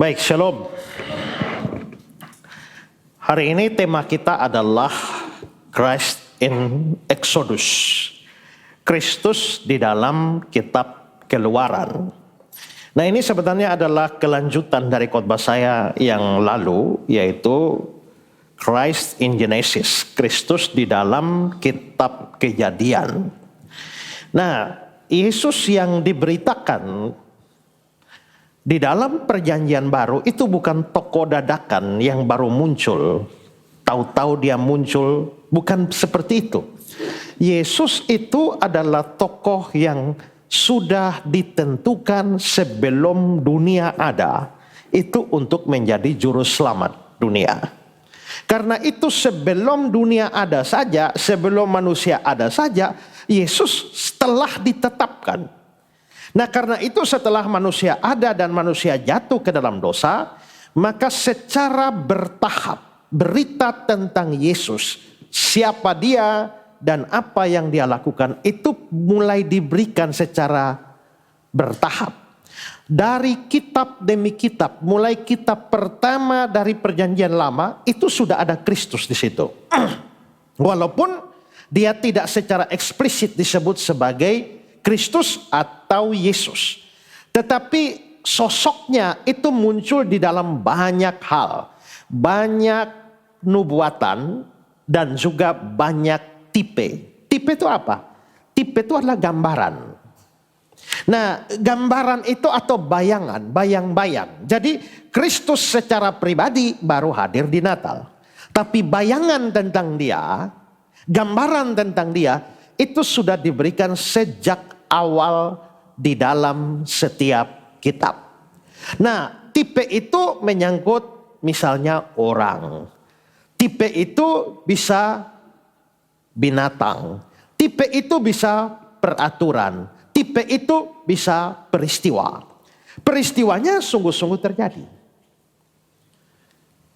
Baik, shalom. Hari ini tema kita adalah Christ in Exodus. Kristus di dalam kitab Keluaran. Nah, ini sebenarnya adalah kelanjutan dari khotbah saya yang lalu, yaitu Christ in Genesis. Kristus di dalam kitab Kejadian. Nah, Yesus yang diberitakan di dalam perjanjian baru itu bukan tokoh dadakan yang baru muncul. Tahu-tahu dia muncul, bukan seperti itu. Yesus itu adalah tokoh yang sudah ditentukan sebelum dunia ada. Itu untuk menjadi juru selamat dunia. Karena itu sebelum dunia ada saja, sebelum manusia ada saja, Yesus telah ditetapkan. Nah, karena itu setelah manusia ada dan manusia jatuh ke dalam dosa, maka secara bertahap berita tentang Yesus, siapa dia dan apa yang dia lakukan, itu mulai diberikan secara bertahap. Dari kitab demi kitab, mulai kitab pertama dari perjanjian lama, itu sudah ada Kristus di situ. Walaupun dia tidak secara eksplisit disebut sebagai Kristus atau Yesus. Tetapi sosoknya itu muncul di dalam banyak hal. Banyak nubuatan dan juga banyak tipe. Tipe itu apa? Tipe itu adalah gambaran. Nah, gambaran itu atau bayangan, bayang-bayang. Jadi Kristus secara pribadi baru hadir di Natal. Tapi bayangan tentang dia, gambaran tentang dia, itu sudah diberikan sejak awal di dalam setiap kitab. Nah, tipe itu menyangkut misalnya orang. Tipe itu bisa binatang. Tipe itu bisa peraturan. Tipe itu bisa peristiwa. Peristiwanya sungguh-sungguh terjadi.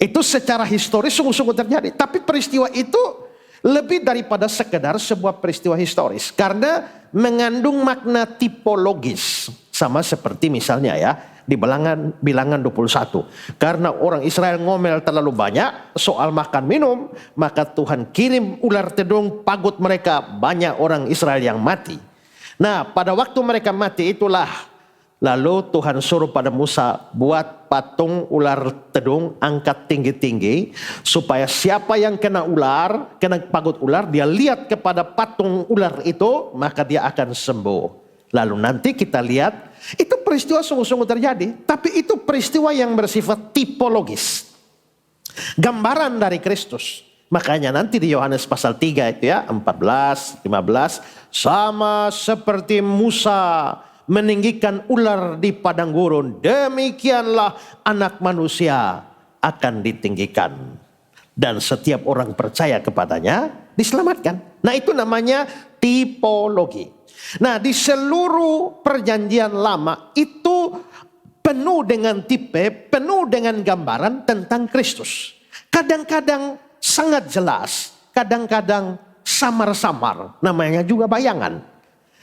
Itu secara historis sungguh-sungguh terjadi. Tapi peristiwa itu lebih daripada sekedar sebuah peristiwa historis. Karena mengandung makna tipologis. Sama seperti misalnya ya, di bilangan 21. Karena orang Israel ngomel terlalu banyak soal makan minum, maka Tuhan kirim ular tedung pagut mereka, banyak orang Israel yang mati. Nah, pada waktu mereka mati itulah lalu Tuhan suruh pada Musa, buat patung ular tedung, angkat tinggi-tinggi, supaya siapa yang kena ular, kena pagut ular, dia lihat kepada patung ular itu, maka dia akan sembuh. Lalu nanti kita lihat, itu peristiwa sungguh-sungguh terjadi, tapi itu peristiwa yang bersifat tipologis. Gambaran dari Kristus. Makanya nanti di Yohanes pasal 3 itu ya, 14, 15, sama seperti Musa meninggikan ular di padang gurun, demikianlah anak manusia akan ditinggikan. Dan setiap orang percaya kepadanya diselamatkan. Nah, itu namanya tipologi. Nah, di seluruh perjanjian lama itu penuh dengan tipe, penuh dengan gambaran tentang Kristus. Kadang-kadang sangat jelas, kadang-kadang samar-samar, namanya juga bayangan.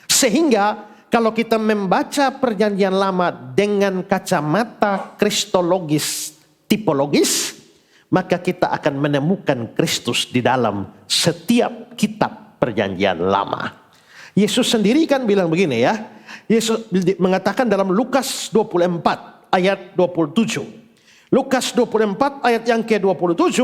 Sehingga kalau kita membaca perjanjian lama dengan kacamata kristologis, tipologis, maka kita akan menemukan Kristus di dalam setiap kitab perjanjian lama. Yesus sendiri kan bilang begini ya. Yesus mengatakan dalam Lukas 24 ayat 27. Lukas 24 ayat yang ke-27.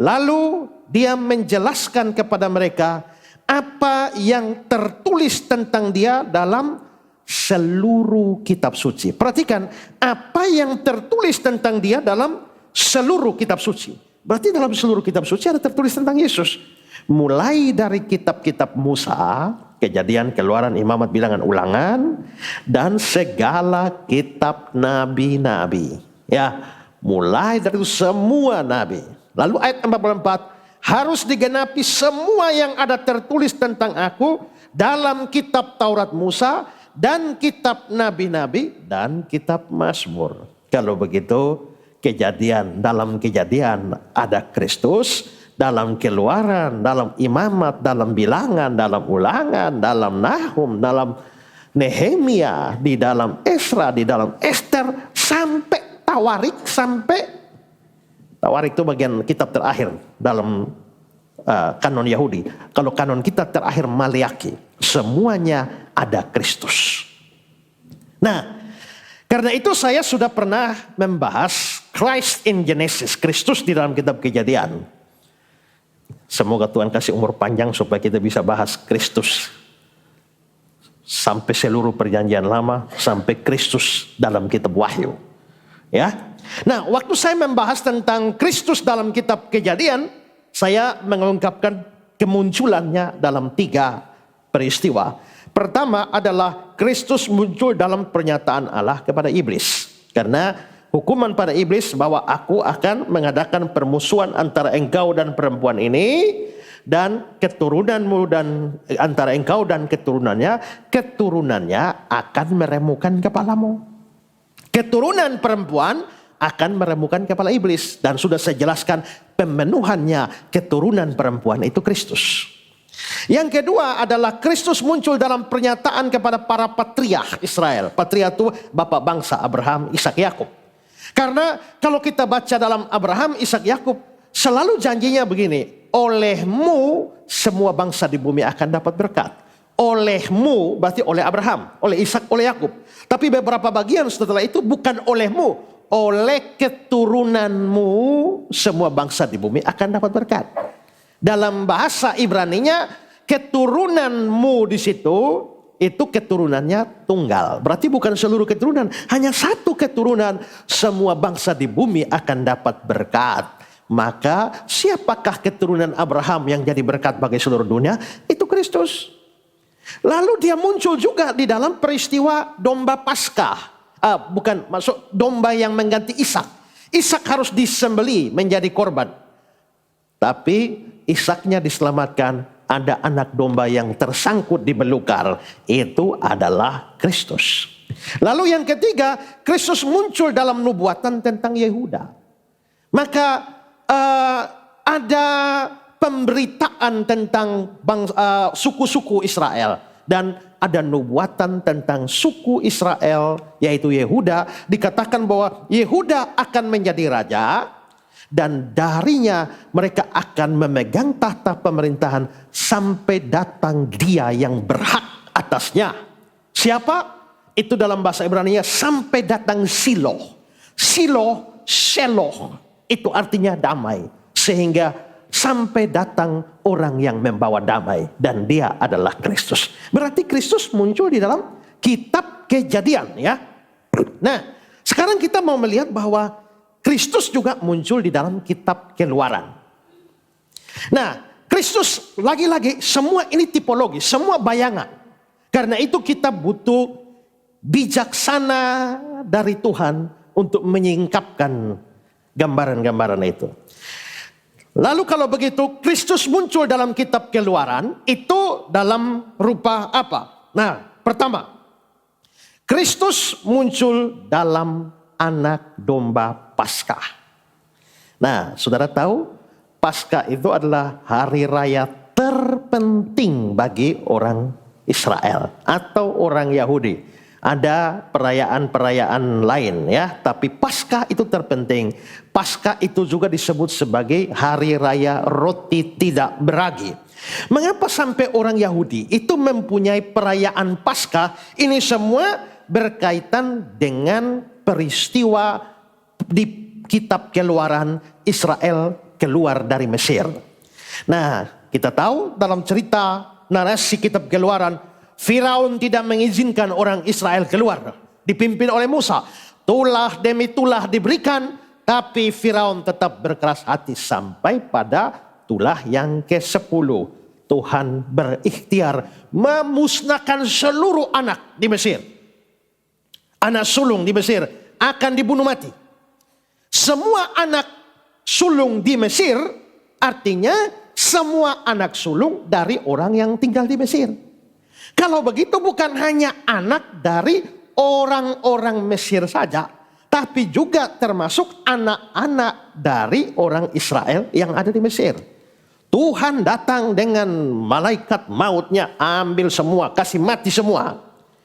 Lalu dia menjelaskan kepada mereka apa yang tertulis tentang dia dalam seluruh kitab suci. Perhatikan, apa yang tertulis tentang dia dalam seluruh kitab suci. Berarti dalam seluruh kitab suci ada tertulis tentang Yesus. Mulai dari kitab-kitab Musa, Kejadian, Keluaran, Imamat, Bilangan, Ulangan, dan segala kitab nabi-nabi. Ya, mulai dari semua nabi. Lalu ayat 44, harus digenapi semua yang ada tertulis tentang aku dalam kitab Taurat Musa dan kitab nabi-nabi dan kitab Mazmur. Kalau begitu, dalam kejadian ada Kristus, dalam Keluaran, dalam Imamat, dalam Bilangan, dalam Ulangan, dalam Nahum, dalam Nehemia, di dalam Esra, di dalam Ester, sampai Tawarik sampai Tawarik itu bagian kitab terakhir dalam kanon Yahudi. Kalau kanon kita terakhir Maleakhi, semuanya ada Kristus. Nah, karena itu saya sudah pernah membahas Christ in Genesis, Kristus di dalam kitab Kejadian. Semoga Tuhan kasih umur panjang supaya kita bisa bahas Kristus sampai seluruh perjanjian lama, sampai Kristus dalam kitab Wahyu. Ya. Nah, waktu saya membahas tentang Kristus dalam kitab Kejadian, saya mengungkapkan kemunculannya dalam 3 peristiwa. Pertama adalah Kristus muncul dalam pernyataan Allah kepada iblis. Karena hukuman pada iblis bahwa aku akan mengadakan permusuhan antara engkau dan perempuan ini, dan keturunanmu dan antara engkau dan keturunannya akan meremukkan kepalamu. Keturunan perempuan akan meremukkan kepala iblis. Dan sudah saya jelaskan pemenuhannya keturunan perempuan itu Kristus. Yang kedua adalah Kristus muncul dalam pernyataan kepada para patriark Israel. Patriark itu bapak bangsa Abraham, Ishak, Yakub. Karena kalau kita baca dalam Abraham, Ishak, Yakub, selalu janjinya begini, olehmu semua bangsa di bumi akan dapat berkat. Olehmu berarti oleh Abraham, oleh Ishak, oleh Yakub. Tapi beberapa bagian setelah itu bukan olehmu, oleh keturunanmu semua bangsa di bumi akan dapat berkat. Dalam bahasa Ibraninya keturunanmu di situ itu keturunannya tunggal. Berarti bukan seluruh keturunan, hanya satu keturunan semua bangsa di bumi akan dapat berkat. Maka siapakah keturunan Abraham yang jadi berkat bagi seluruh dunia? Itu Kristus. Lalu dia muncul juga di dalam peristiwa domba Paskah. Bukan, maksud domba yang mengganti Ishak. Ishak harus disembeli menjadi korban. Tapi Ishaknya diselamatkan. Ada anak domba yang tersangkut di belukar. Itu adalah Kristus. Lalu yang ketiga, Kristus muncul dalam nubuatan tentang Yehuda. Maka ada pemberitaan tentang suku-suku Israel. Dan ada nubuatan tentang suku Israel, yaitu Yehuda. Dikatakan bahwa Yehuda akan menjadi raja. Dan darinya mereka akan memegang tahta pemerintahan sampai datang dia yang berhak atasnya. Siapa? Itu dalam bahasa Ibrani-nya sampai datang Shiloh. Sheloh. Itu artinya damai. Sehingga sampai datang orang yang membawa damai. Dan dia adalah Kristus. Berarti Kristus muncul di dalam kitab Kejadian, ya. Nah, sekarang kita mau melihat bahwa Kristus juga muncul di dalam kitab Keluaran. Nah, Kristus lagi-lagi semua ini tipologi, semua bayangan. Karena itu kita butuh bijaksana dari Tuhan untuk menyingkapkan gambaran-gambaran itu. Lalu kalau begitu Kristus muncul dalam kitab Keluaran itu dalam rupa apa? Nah, pertama, Kristus muncul dalam anak domba Paskah. Nah, saudara tahu Paskah itu adalah hari raya terpenting bagi orang Israel atau orang Yahudi. Ada perayaan-perayaan lain, ya, tapi Paskah itu terpenting. Paskah itu juga disebut sebagai hari raya roti tidak beragi. Mengapa sampai orang Yahudi itu mempunyai perayaan Paskah? Ini semua berkaitan dengan peristiwa di kitab Keluaran, Israel keluar dari Mesir. Nah, kita tahu dalam cerita narasi kitab Keluaran, Firaun tidak mengizinkan orang Israel keluar, dipimpin oleh Musa. Tulah demi tulah diberikan, tapi Firaun tetap berkeras hati sampai pada tulah yang ke-10. Tuhan berikhtiar memusnahkan seluruh anak di Mesir. Anak sulung di Mesir akan dibunuh mati. Semua anak sulung di Mesir artinya semua anak sulung dari orang yang tinggal di Mesir. Kalau begitu bukan hanya anak dari orang-orang Mesir saja, tapi juga termasuk anak-anak dari orang Israel yang ada di Mesir. Tuhan datang dengan malaikat mautnya, ambil semua, kasih mati semua.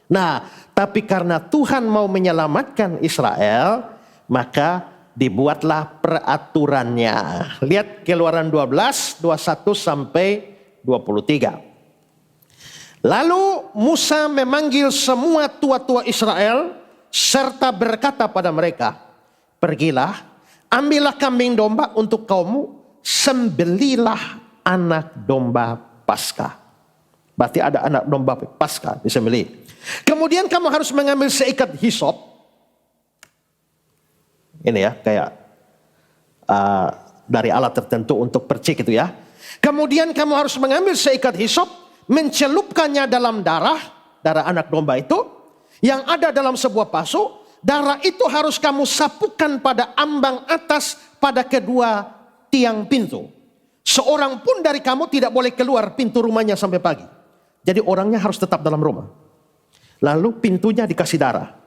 Nah, tapi karena Tuhan mau menyelamatkan Israel, maka dibuatlah peraturannya. Lihat Keluaran 12, 21 sampai 23. Lalu Musa memanggil semua tua-tua Israel serta berkata pada mereka, pergilah, ambillah kambing domba untuk kaummu, sembelilah anak domba Paskah. Berarti ada anak domba Paskah disembelih. Kemudian kamu harus mengambil seikat hisop. Ini ya, kayak dari alat tertentu untuk percik itu ya. Kemudian kamu harus mengambil seikat hisop, mencelupkannya dalam darah anak domba itu, yang ada dalam sebuah pasu. Darah itu harus kamu sapukan pada ambang atas pada kedua tiang pintu. Seorang pun dari kamu tidak boleh keluar pintu rumahnya sampai pagi. Jadi orangnya harus tetap dalam rumah. Lalu pintunya dikasih darah.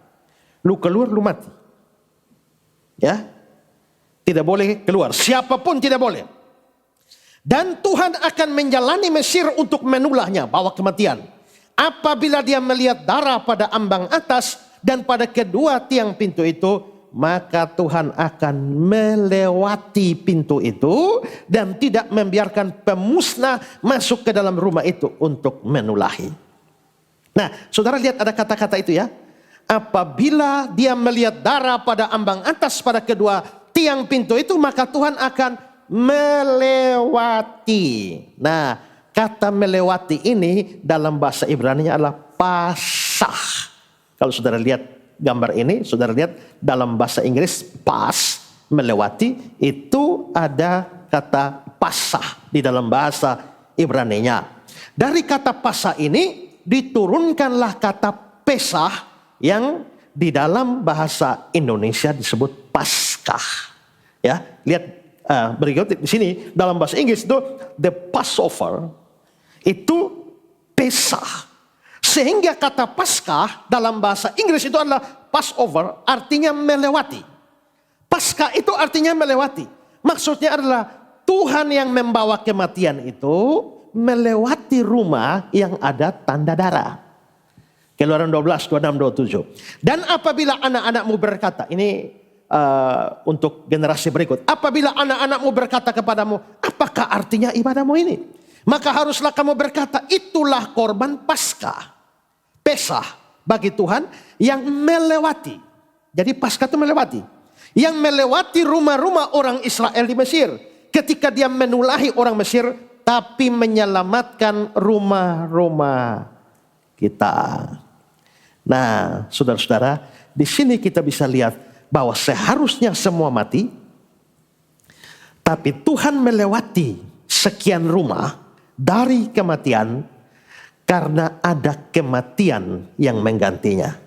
Lu keluar, lu mati. Ya, tidak boleh keluar. Siapapun tidak boleh. Dan Tuhan akan menjalani Mesir untuk menulahnya, bawa kematian. Apabila dia melihat darah pada ambang atas dan pada kedua tiang pintu itu, maka Tuhan akan melewati pintu itu dan tidak membiarkan pemusnah masuk ke dalam rumah itu untuk menulahi. Nah, saudara lihat ada kata-kata itu ya. Apabila dia melihat darah pada ambang atas pada kedua tiang pintu itu, maka Tuhan akan melewati. Nah, kata melewati ini dalam bahasa Ibrani-nya adalah pasah. Kalau saudara lihat gambar ini, saudara lihat dalam bahasa Inggris pas, melewati, itu ada kata pasah di dalam bahasa Ibrani-nya. Dari kata pasah ini diturunkanlah kata pesah yang di dalam bahasa Indonesia disebut Paskah. Ya, lihat berikut di sini dalam bahasa Inggris itu the Passover itu Pesah. Sehingga kata Paskah dalam bahasa Inggris itu adalah Passover, artinya melewati. Paskah itu artinya melewati. Maksudnya adalah Tuhan yang membawa kematian itu melewati rumah yang ada tanda darah. Keluaran 12, 26, 27. Dan apabila anak-anakmu berkata, ini untuk generasi berikut. Apabila anak-anakmu berkata kepadamu, apakah artinya ibadahmu ini? Maka haruslah kamu berkata, itulah korban Paskah. Pesah bagi Tuhan yang melewati. Jadi Paskah itu melewati. Yang melewati rumah-rumah orang Israel di Mesir. Ketika dia menulahi orang Mesir, tapi menyelamatkan rumah-rumah kita. Nah, saudara-saudara, di sini kita bisa lihat bahwa seharusnya semua mati, tapi Tuhan melewati sekian rumah dari kematian karena ada kematian yang menggantinya.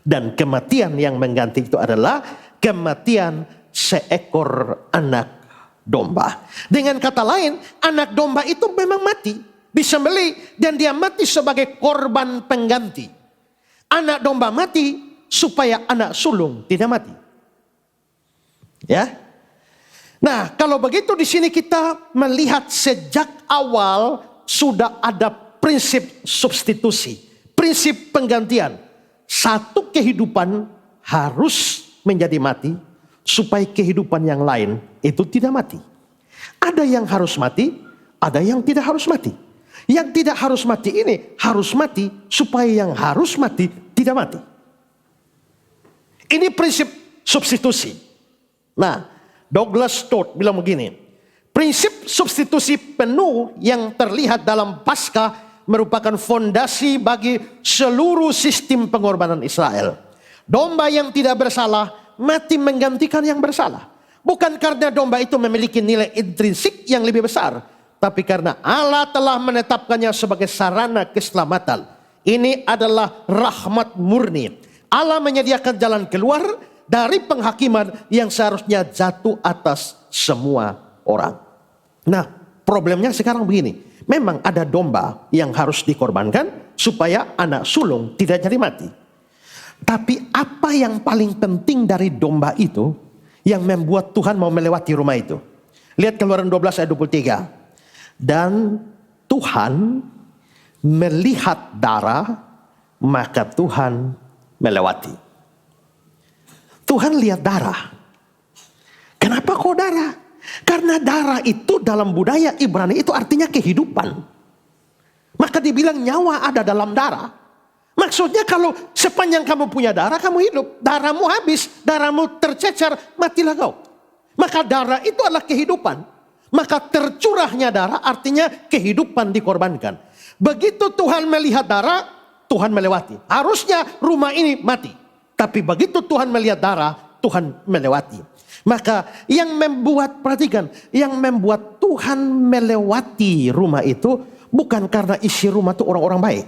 Dan kematian yang mengganti itu adalah kematian seekor anak domba. Dengan kata lain, anak domba itu memang mati, disembelih, dan dia mati sebagai korban pengganti. Anak domba mati supaya anak sulung tidak mati. Ya. Nah, kalau begitu di sini kita melihat sejak awal sudah ada prinsip substitusi, prinsip penggantian. Satu kehidupan harus menjadi mati supaya kehidupan yang lain itu tidak mati. Ada yang harus mati, ada yang tidak harus mati. Yang tidak harus mati ini harus mati supaya yang harus mati tidak mati. Ini prinsip substitusi. Nah, Douglas Sturt bilang begini, prinsip substitusi penuh yang terlihat dalam Paskah merupakan fondasi bagi seluruh sistem pengorbanan Israel. Domba yang tidak bersalah mati menggantikan yang bersalah. Bukan karena domba itu memiliki nilai intrinsik yang lebih besar, tapi karena Allah telah menetapkannya sebagai sarana keselamatan. Ini adalah rahmat murni. Allah menyediakan jalan keluar dari penghakiman yang seharusnya jatuh atas semua orang. Nah, problemnya sekarang begini. Memang ada domba yang harus dikorbankan supaya anak sulung tidak jadi mati. Tapi apa yang paling penting dari domba itu yang membuat Tuhan mau melewati rumah itu? Lihat Keluaran 12 ayat 23. Dan Tuhan melihat darah, maka Tuhan melewati. Tuhan lihat darah. Kenapa kok darah? Karena darah itu dalam budaya Ibrani itu artinya kehidupan. Maka dibilang nyawa ada dalam darah. Maksudnya kalau sepanjang kamu punya darah, kamu hidup. Darahmu habis, darahmu tercecer, matilah kau. Maka darah itu adalah kehidupan. Maka tercurahnya darah artinya kehidupan dikorbankan. Begitu Tuhan melihat darah, Tuhan melewati. Harusnya rumah ini mati. Tapi begitu Tuhan melihat darah, Tuhan melewati. Maka yang membuat, perhatikan, yang membuat Tuhan melewati rumah itu bukan karena isi rumah itu orang-orang baik.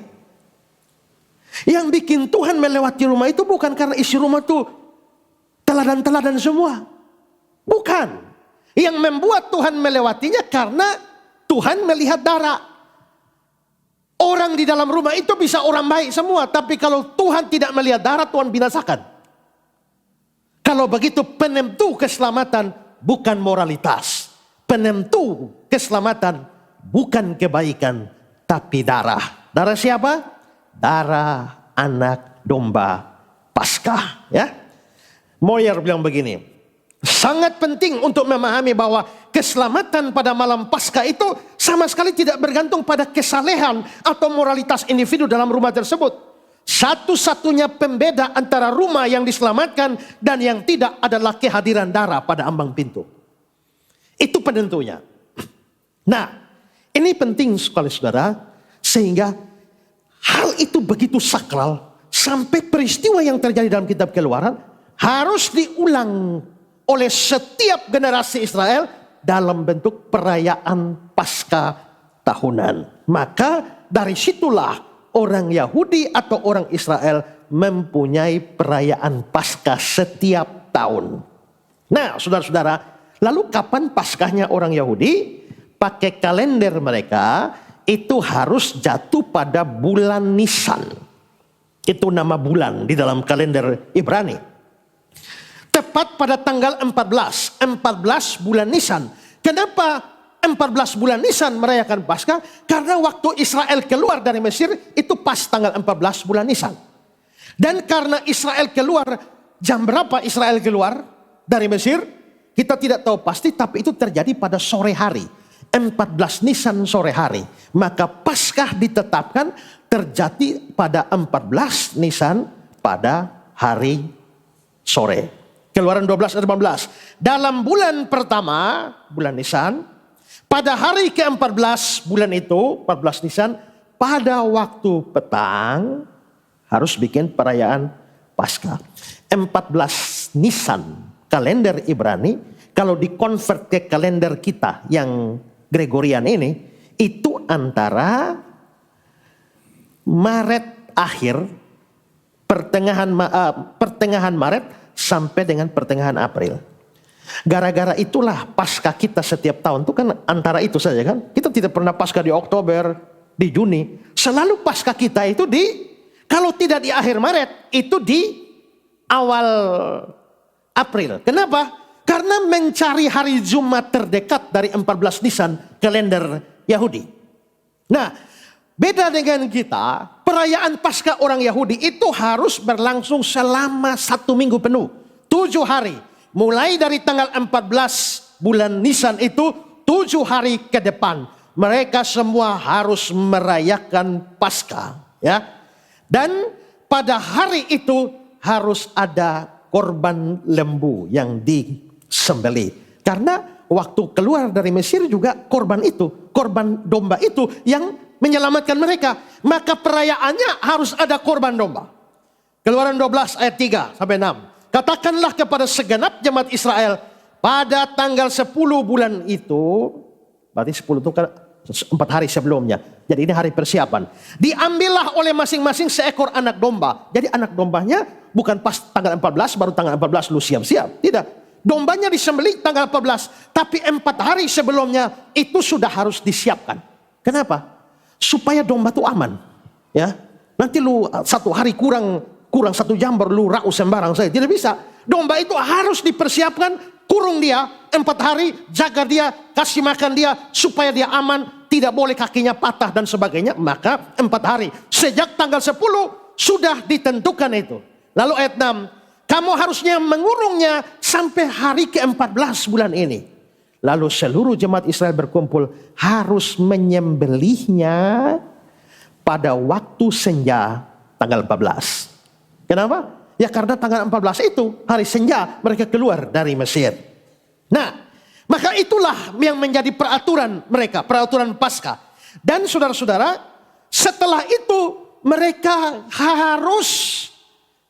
Yang bikin Tuhan melewati rumah itu bukan karena isi rumah itu teladan-teladan semua. Bukan. Yang membuat Tuhan melewatinya karena Tuhan melihat darah. Orang di dalam rumah itu bisa orang baik semua. Tapi kalau Tuhan tidak melihat darah, Tuhan binasakan. Kalau begitu penentu keselamatan bukan moralitas. Penentu keselamatan bukan kebaikan, tapi darah. Darah siapa? Darah anak domba Paskah. Ya, Moyer bilang begini. Sangat penting untuk memahami bahwa keselamatan pada malam Paskah itu sama sekali tidak bergantung pada kesalehan atau moralitas individu dalam rumah tersebut. Satu-satunya pembeda antara rumah yang diselamatkan dan yang tidak adalah kehadiran darah pada ambang pintu. Itu penentunya. Nah, ini penting sekali saudara, sehingga hal itu begitu sakral sampai peristiwa yang terjadi dalam kitab Keluaran harus diulang oleh setiap generasi Israel dalam bentuk perayaan Paskah tahunan. Maka dari situlah orang Yahudi atau orang Israel mempunyai perayaan Paskah setiap tahun. Nah, saudara-saudara, lalu kapan Paskahnya orang Yahudi? Pakai kalender mereka itu harus jatuh pada bulan Nisan. Itu nama bulan di dalam kalender Ibrani. Tepat pada tanggal 14 bulan Nisan. Kenapa 14 bulan Nisan merayakan Paskah? Karena waktu Israel keluar dari Mesir itu pas tanggal 14 bulan Nisan. Dan karena Israel keluar, jam berapa Israel keluar dari Mesir? Kita tidak tahu pasti, tapi itu terjadi pada sore hari. 14 Nisan sore hari. Maka Paskah ditetapkan terjadi pada 14 Nisan pada hari sore. Keluaran 12 ayat 18. Dalam bulan pertama, bulan Nisan, pada hari ke-14 bulan itu, 14 Nisan, pada waktu petang harus bikin perayaan Paskah. 14 Nisan kalender Ibrani, kalau dikonvert ke kalender kita yang Gregorian ini, itu antara Maret akhir, pertengahan Maret sampai dengan pertengahan April. Gara-gara itulah Paskah kita setiap tahun itu kan antara itu saja kan. Kita tidak pernah Paskah di Oktober, di Juni. Selalu Paskah kita itu kalau tidak di akhir Maret, itu di awal April. Kenapa? Karena mencari hari Jumat terdekat dari 14 Nisan kalender Yahudi. Nah, beda dengan kita, perayaan Paskah orang Yahudi itu harus berlangsung selama 1 minggu penuh. 7 hari. Mulai dari tanggal 14 bulan Nisan itu 7 hari ke depan. Mereka semua harus merayakan Paskah. Ya. Dan pada hari itu harus ada korban lembu yang disembelih. Karena waktu keluar dari Mesir juga korban domba itu yang menyelamatkan mereka. Maka perayaannya harus ada korban domba. Keluaran 12 ayat 3 sampai 6. Katakanlah kepada segenap jemaat Israel, pada tanggal 10 bulan itu, berarti 10 itu kan 4 hari sebelumnya. Jadi ini hari persiapan. Diambillah oleh masing-masing seekor anak domba. Jadi anak dombanya bukan pas tanggal 14, baru tanggal 14 lu siap-siap. Tidak. Dombanya disembelih tanggal 14. Tapi 4 hari sebelumnya itu sudah harus disiapkan. Kenapa? Supaya domba itu aman. Ya. Nanti lu 1 hari kurang 1 jam baru lu raus sembarang saja. Tidak bisa. Domba itu harus dipersiapkan, kurung dia 4 hari, jaga dia, kasih makan dia supaya dia aman, tidak boleh kakinya patah dan sebagainya. Maka 4 hari. Sejak tanggal 10 sudah ditentukan itu. Lalu ayat 6. Kamu harusnya mengurungnya sampai hari ke-14 bulan ini. Lalu seluruh jemaat Israel berkumpul harus menyembelihnya pada waktu senja tanggal 14. Kenapa? Ya karena tanggal 14 itu hari senja mereka keluar dari Mesir. Nah, maka itulah yang menjadi peraturan mereka, peraturan Paskah. Dan saudara-saudara, setelah itu mereka harus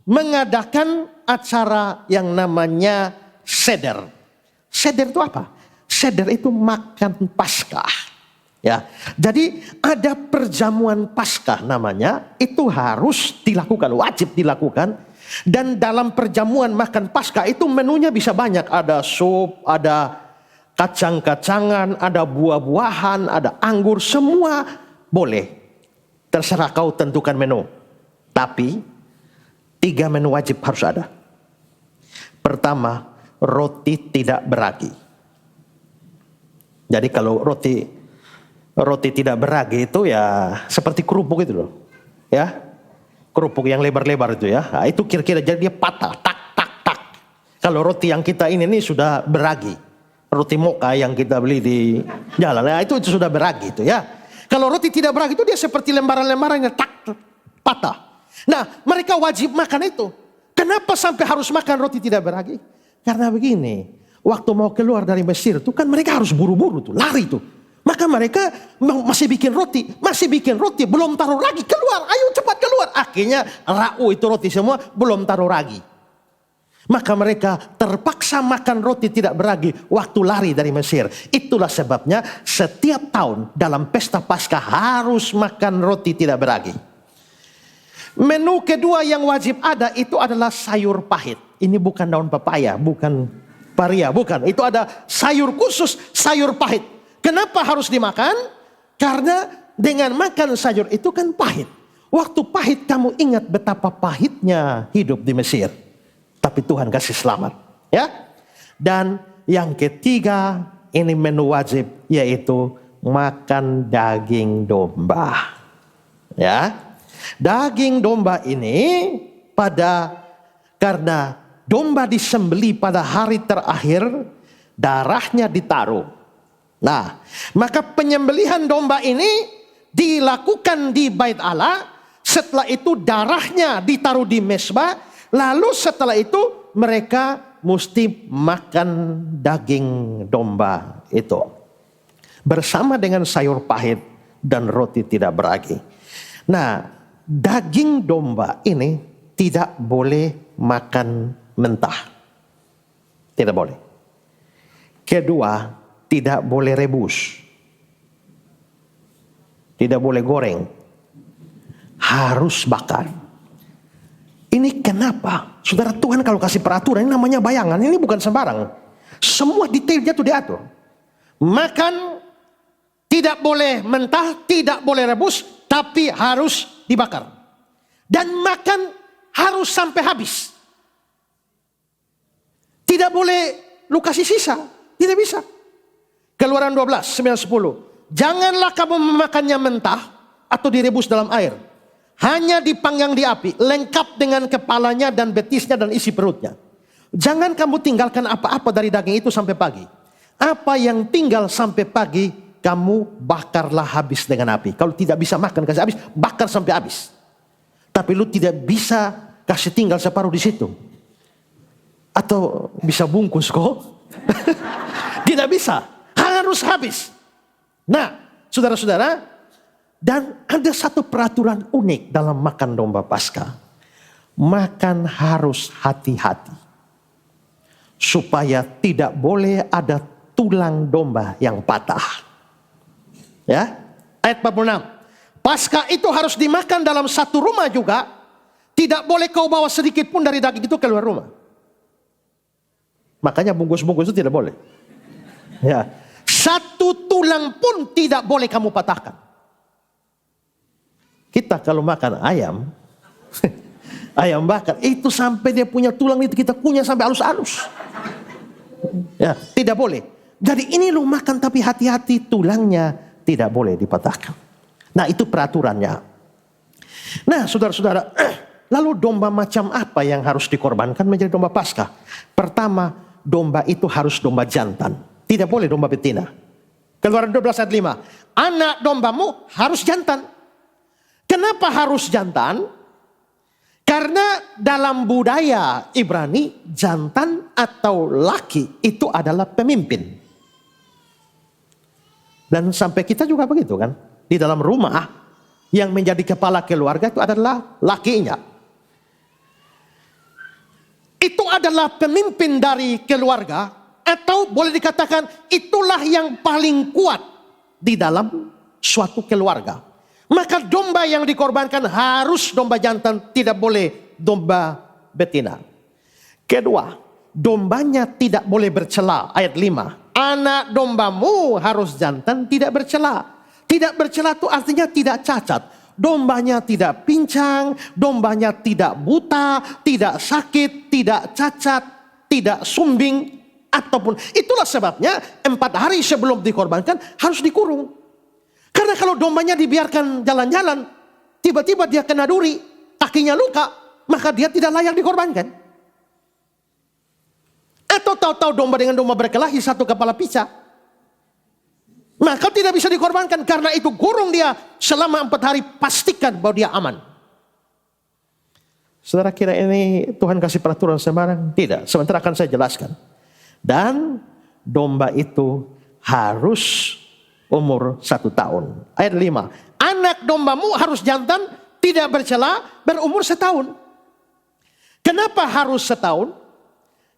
mengadakan acara yang namanya seder. Seder itu apa? Seder itu makan Paskah. Ya, jadi ada perjamuan Paskah namanya, itu harus dilakukan, wajib dilakukan. Dan dalam perjamuan makan Paskah itu menunya bisa banyak, ada sup, ada kacang-kacangan, ada buah-buahan, ada anggur, semua boleh. Terserah kau tentukan menu. Tapi 3 menu wajib harus ada. Pertama, roti tidak beragi. Jadi kalau roti tidak beragi itu ya seperti kerupuk itu loh. Ya. Kerupuk yang lebar-lebar itu ya. Nah, itu kira-kira jadi dia patah, tak tak tak. Kalau roti yang kita ini sudah beragi. Roti moka yang kita beli di jalan, nah, itu sudah beragi itu ya. Kalau roti tidak beragi itu dia seperti lembaran-lembaran yang tak patah. Nah, mereka wajib makan itu. Kenapa sampai harus makan roti tidak beragi? Karena begini, waktu mau keluar dari Mesir itu kan mereka harus buru-buru tuh, lari tuh. Maka mereka masih bikin roti, belum taruh lagi, keluar, ayo cepat keluar. Akhirnya rau itu roti semua, belum taruh lagi. Maka mereka terpaksa makan roti tidak beragi waktu lari dari Mesir. Itulah sebabnya setiap tahun dalam pesta Paskah harus makan roti tidak beragi. Menu kedua yang wajib ada itu adalah sayur pahit. Ini bukan daun pepaya, bukan paria, bukan. Itu ada sayur khusus, sayur pahit. Kenapa harus dimakan? Karena dengan makan sayur itu kan pahit. Waktu pahit kamu ingat betapa pahitnya hidup di Mesir. Tapi Tuhan kasih selamat. Ya. Dan yang ketiga ini menu wajib yaitu makan daging domba. Ya. Daging domba ini karena domba disembeli pada hari terakhir, darahnya ditaruh. Nah, maka penyembelihan domba ini dilakukan di Bait Allah. Setelah itu darahnya ditaruh di mezbah. Lalu setelah itu mereka mesti makan daging domba itu. Bersama dengan sayur pahit dan roti tidak beragi. Nah, daging domba ini tidak boleh makan mentah. Tidak boleh. Kedua, tidak boleh rebus. Tidak boleh goreng. Harus bakar. Ini kenapa? Saudara, Tuhan kalau kasih peraturan, ini namanya bayangan. Ini bukan sembarang. Semua detailnya itu diatur. Makan tidak boleh mentah, tidak boleh rebus, tapi harus dibakar. Dan makan harus sampai habis. Tidak boleh lu kasih sisa. Tidak bisa. Keluaran 12, 9, 10. Janganlah kamu memakannya mentah atau direbus dalam air. Hanya dipanggang di api, lengkap dengan kepalanya dan betisnya dan isi perutnya. Jangan kamu tinggalkan apa-apa dari daging itu sampai pagi. Apa yang tinggal sampai pagi, kamu bakarlah habis dengan api. Kalau tidak bisa makan kasih habis, bakar sampai habis. Tapi lu tidak bisa kasih tinggal separuh di situ. Atau bisa bungkus kok. Tidak bisa. Harus habis. Nah, saudara-saudara, dan ada satu peraturan unik dalam makan domba Paskah. Makan harus hati-hati. Supaya tidak boleh ada tulang domba yang patah. Ya, ayat 46. Paskah itu harus dimakan dalam satu rumah juga. Tidak boleh kau bawa sedikit pun dari daging itu keluar rumah. Makanya bungkus-bungkus itu tidak boleh. Ya, satu tulang pun tidak boleh kamu patahkan. Kita kalau makan ayam, ayam bakar, itu sampai dia punya tulang itu kita kunyah sampai halus-halus. Ya, tidak boleh. Jadi ini lu makan tapi hati-hati, tulangnya tidak boleh dipatahkan. Nah, itu peraturannya. Nah, saudara-saudara, lalu domba macam apa yang harus dikorbankan menjadi domba Paskah? Pertama, domba itu harus domba jantan. Tidak boleh domba betina. Keluaran 12 ayat 5. Anak dombamu harus jantan. Kenapa harus jantan? Karena dalam budaya Ibrani, jantan atau laki itu adalah pemimpin. Dan sampai kita juga begitu kan. Di dalam rumah, yang menjadi kepala keluarga itu adalah lakinya. Itu adalah pemimpin dari keluarga, atau boleh dikatakan itulah yang paling kuat di dalam suatu keluarga. Maka domba yang dikorbankan harus domba jantan, tidak boleh domba betina. Kedua, dombanya tidak boleh bercela. Ayat 5. Anak dombamu harus jantan, tidak bercela. Tidak bercela itu artinya tidak cacat. Dombanya tidak pincang, dombanya tidak buta, tidak sakit, tidak cacat, tidak sumbing, ataupun itulah sebabnya 4 hari sebelum dikorbankan harus dikurung. Karena kalau dombanya dibiarkan jalan-jalan, tiba-tiba dia kena duri, kakinya luka, maka dia tidak layak dikorbankan. Atau tahu-tahu domba dengan domba berkelahi satu kepala pisah, maka tidak bisa dikorbankan. Karena itu kurung dia selama 4 hari, pastikan bahwa dia aman. Saudara kira ini Tuhan kasih peraturan sembarang? Tidak, sebentar akan saya jelaskan. Dan domba itu harus umur 1 tahun. Ayat 5. Anak dombamu harus jantan, tidak bercela, berumur 1 tahun. Kenapa harus 1 tahun?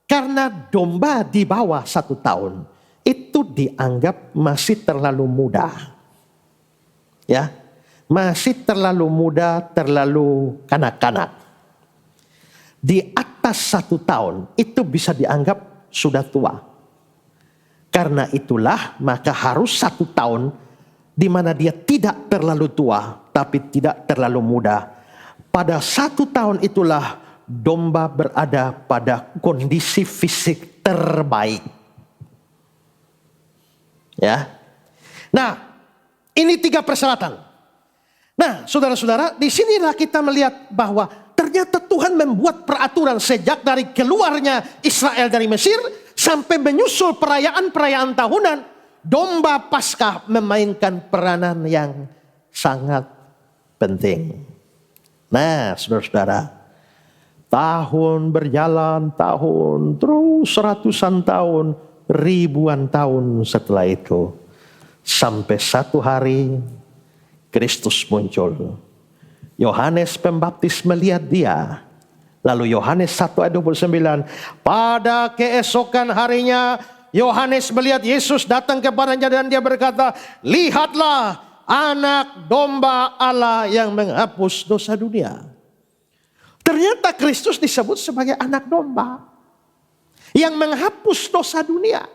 Karena domba di bawah 1 tahun itu dianggap masih terlalu muda. Ya, masih terlalu muda, terlalu kanak-kanak. Di atas 1 tahun itu bisa dianggap sudah tua. Karena itulah maka harus 1 tahun di mana dia tidak terlalu tua tapi tidak terlalu muda. Pada 1 tahun itulah domba berada pada kondisi fisik terbaik. Ya. Nah, ini 3 persyaratan. Nah, saudara-saudara, di sinilah kita melihat bahwa ternyata Tuhan membuat peraturan sejak dari keluarnya Israel dari Mesir sampai menyusul perayaan-perayaan tahunan. Domba Paskah memainkan peranan yang sangat penting. Nah, saudara-saudara, tahun berjalan, tahun terus ratusan tahun, ribuan tahun setelah itu, sampai satu hari Kristus muncul. Yohanes Pembaptis melihat dia. Lalu Yohanes 1 ayat 29. Pada keesokan harinya Yohanes melihat Yesus datang kepadanya dan dia berkata, lihatlah anak domba Allah yang menghapus dosa dunia. Ternyata Kristus disebut sebagai anak domba yang menghapus dosa dunia.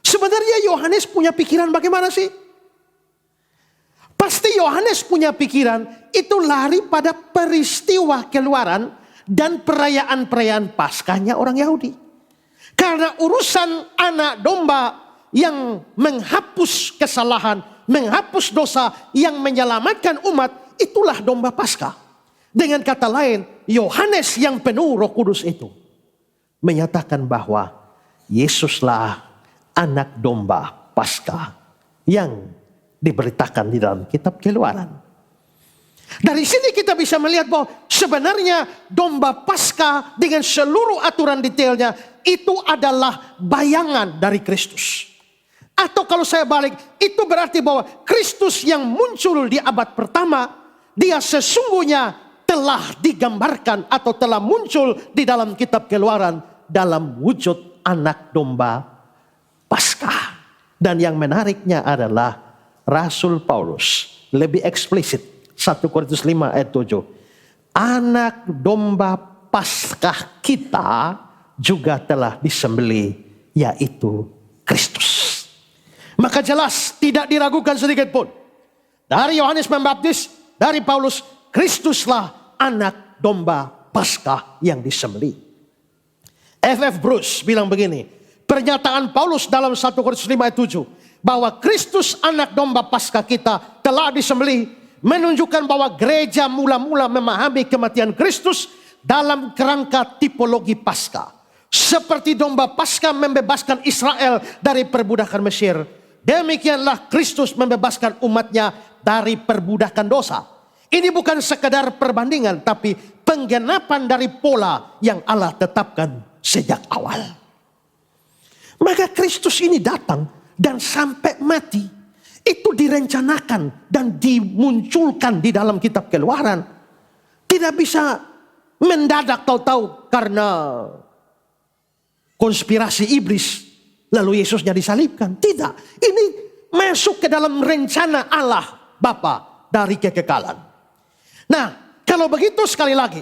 Sebenarnya Yohanes punya pikiran bagaimana sih? Pasti Yohanes punya pikiran itu lari pada peristiwa keluaran dan perayaan-perayaan Paskahnya orang Yahudi. Karena urusan anak domba yang menghapus kesalahan, menghapus dosa, yang menyelamatkan umat, itulah domba Paskah. Dengan kata lain, Yohanes yang penuh Roh Kudus itu menyatakan bahwa Yesuslah anak domba Paskah yang diberitakan di dalam kitab Keluaran. Dari sini kita bisa melihat bahwa sebenarnya domba Paskah dengan seluruh aturan detailnya itu adalah bayangan dari Kristus. Atau kalau saya balik, itu berarti bahwa Kristus yang muncul di abad pertama, dia sesungguhnya telah digambarkan atau telah muncul di dalam kitab Keluaran dalam wujud anak domba Paskah. Dan yang menariknya adalah Rasul Paulus lebih eksplisit. 1 Korintus 5 ayat 7. Anak domba Paskah kita juga telah disembelih, yaitu Kristus. Maka jelas tidak diragukan sedikit pun. Dari Yohanes Pembaptis, dari Paulus, Kristuslah anak domba Paskah yang disembelih. F.F. Bruce bilang begini, pernyataan Paulus dalam 1 Korintus 5 ayat 7 bahwa Kristus anak domba Paskah kita telah disembelih menunjukkan bahwa gereja mula-mula memahami kematian Kristus dalam kerangka tipologi Paskah. Seperti domba Paskah membebaskan Israel dari perbudakan Mesir, demikianlah Kristus membebaskan umatnya dari perbudakan dosa. Ini bukan sekedar perbandingan, tapi penggenapan dari pola yang Allah tetapkan sejak awal. Maka Kristus ini datang dan sampai mati itu direncanakan dan dimunculkan di dalam kitab Keluaran. Tidak bisa mendadak tahu-tahu karena konspirasi iblis lalu Yesusnya disalibkan. Tidak, ini masuk ke dalam rencana Allah Bapa dari kekekalan. Nah, kalau begitu sekali lagi,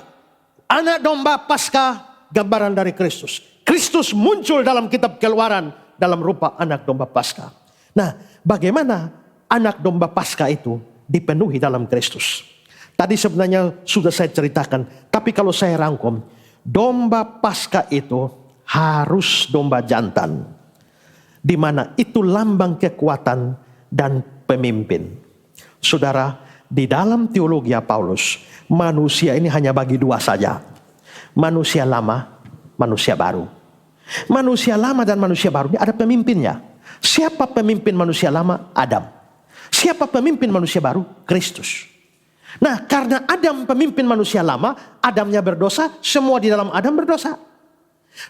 anak domba Paskah gambaran dari Kristus. Kristus muncul dalam kitab Keluaran dalam rupa anak domba Paskah. Nah, bagaimana anak domba Paskah itu dipenuhi dalam Kristus? Tadi sebenarnya sudah saya ceritakan, tapi kalau saya rangkum, domba Paskah itu harus domba jantan, di mana itu lambang kekuatan dan pemimpin. Saudara, di dalam teologi Paulus, manusia ini hanya bagi dua saja. Manusia lama, manusia baru. Manusia lama dan manusia baru ini ada pemimpinnya. Siapa pemimpin manusia lama? Adam. Siapa pemimpin manusia baru? Kristus. Nah, karena Adam pemimpin manusia lama, Adamnya berdosa, semua di dalam Adam berdosa.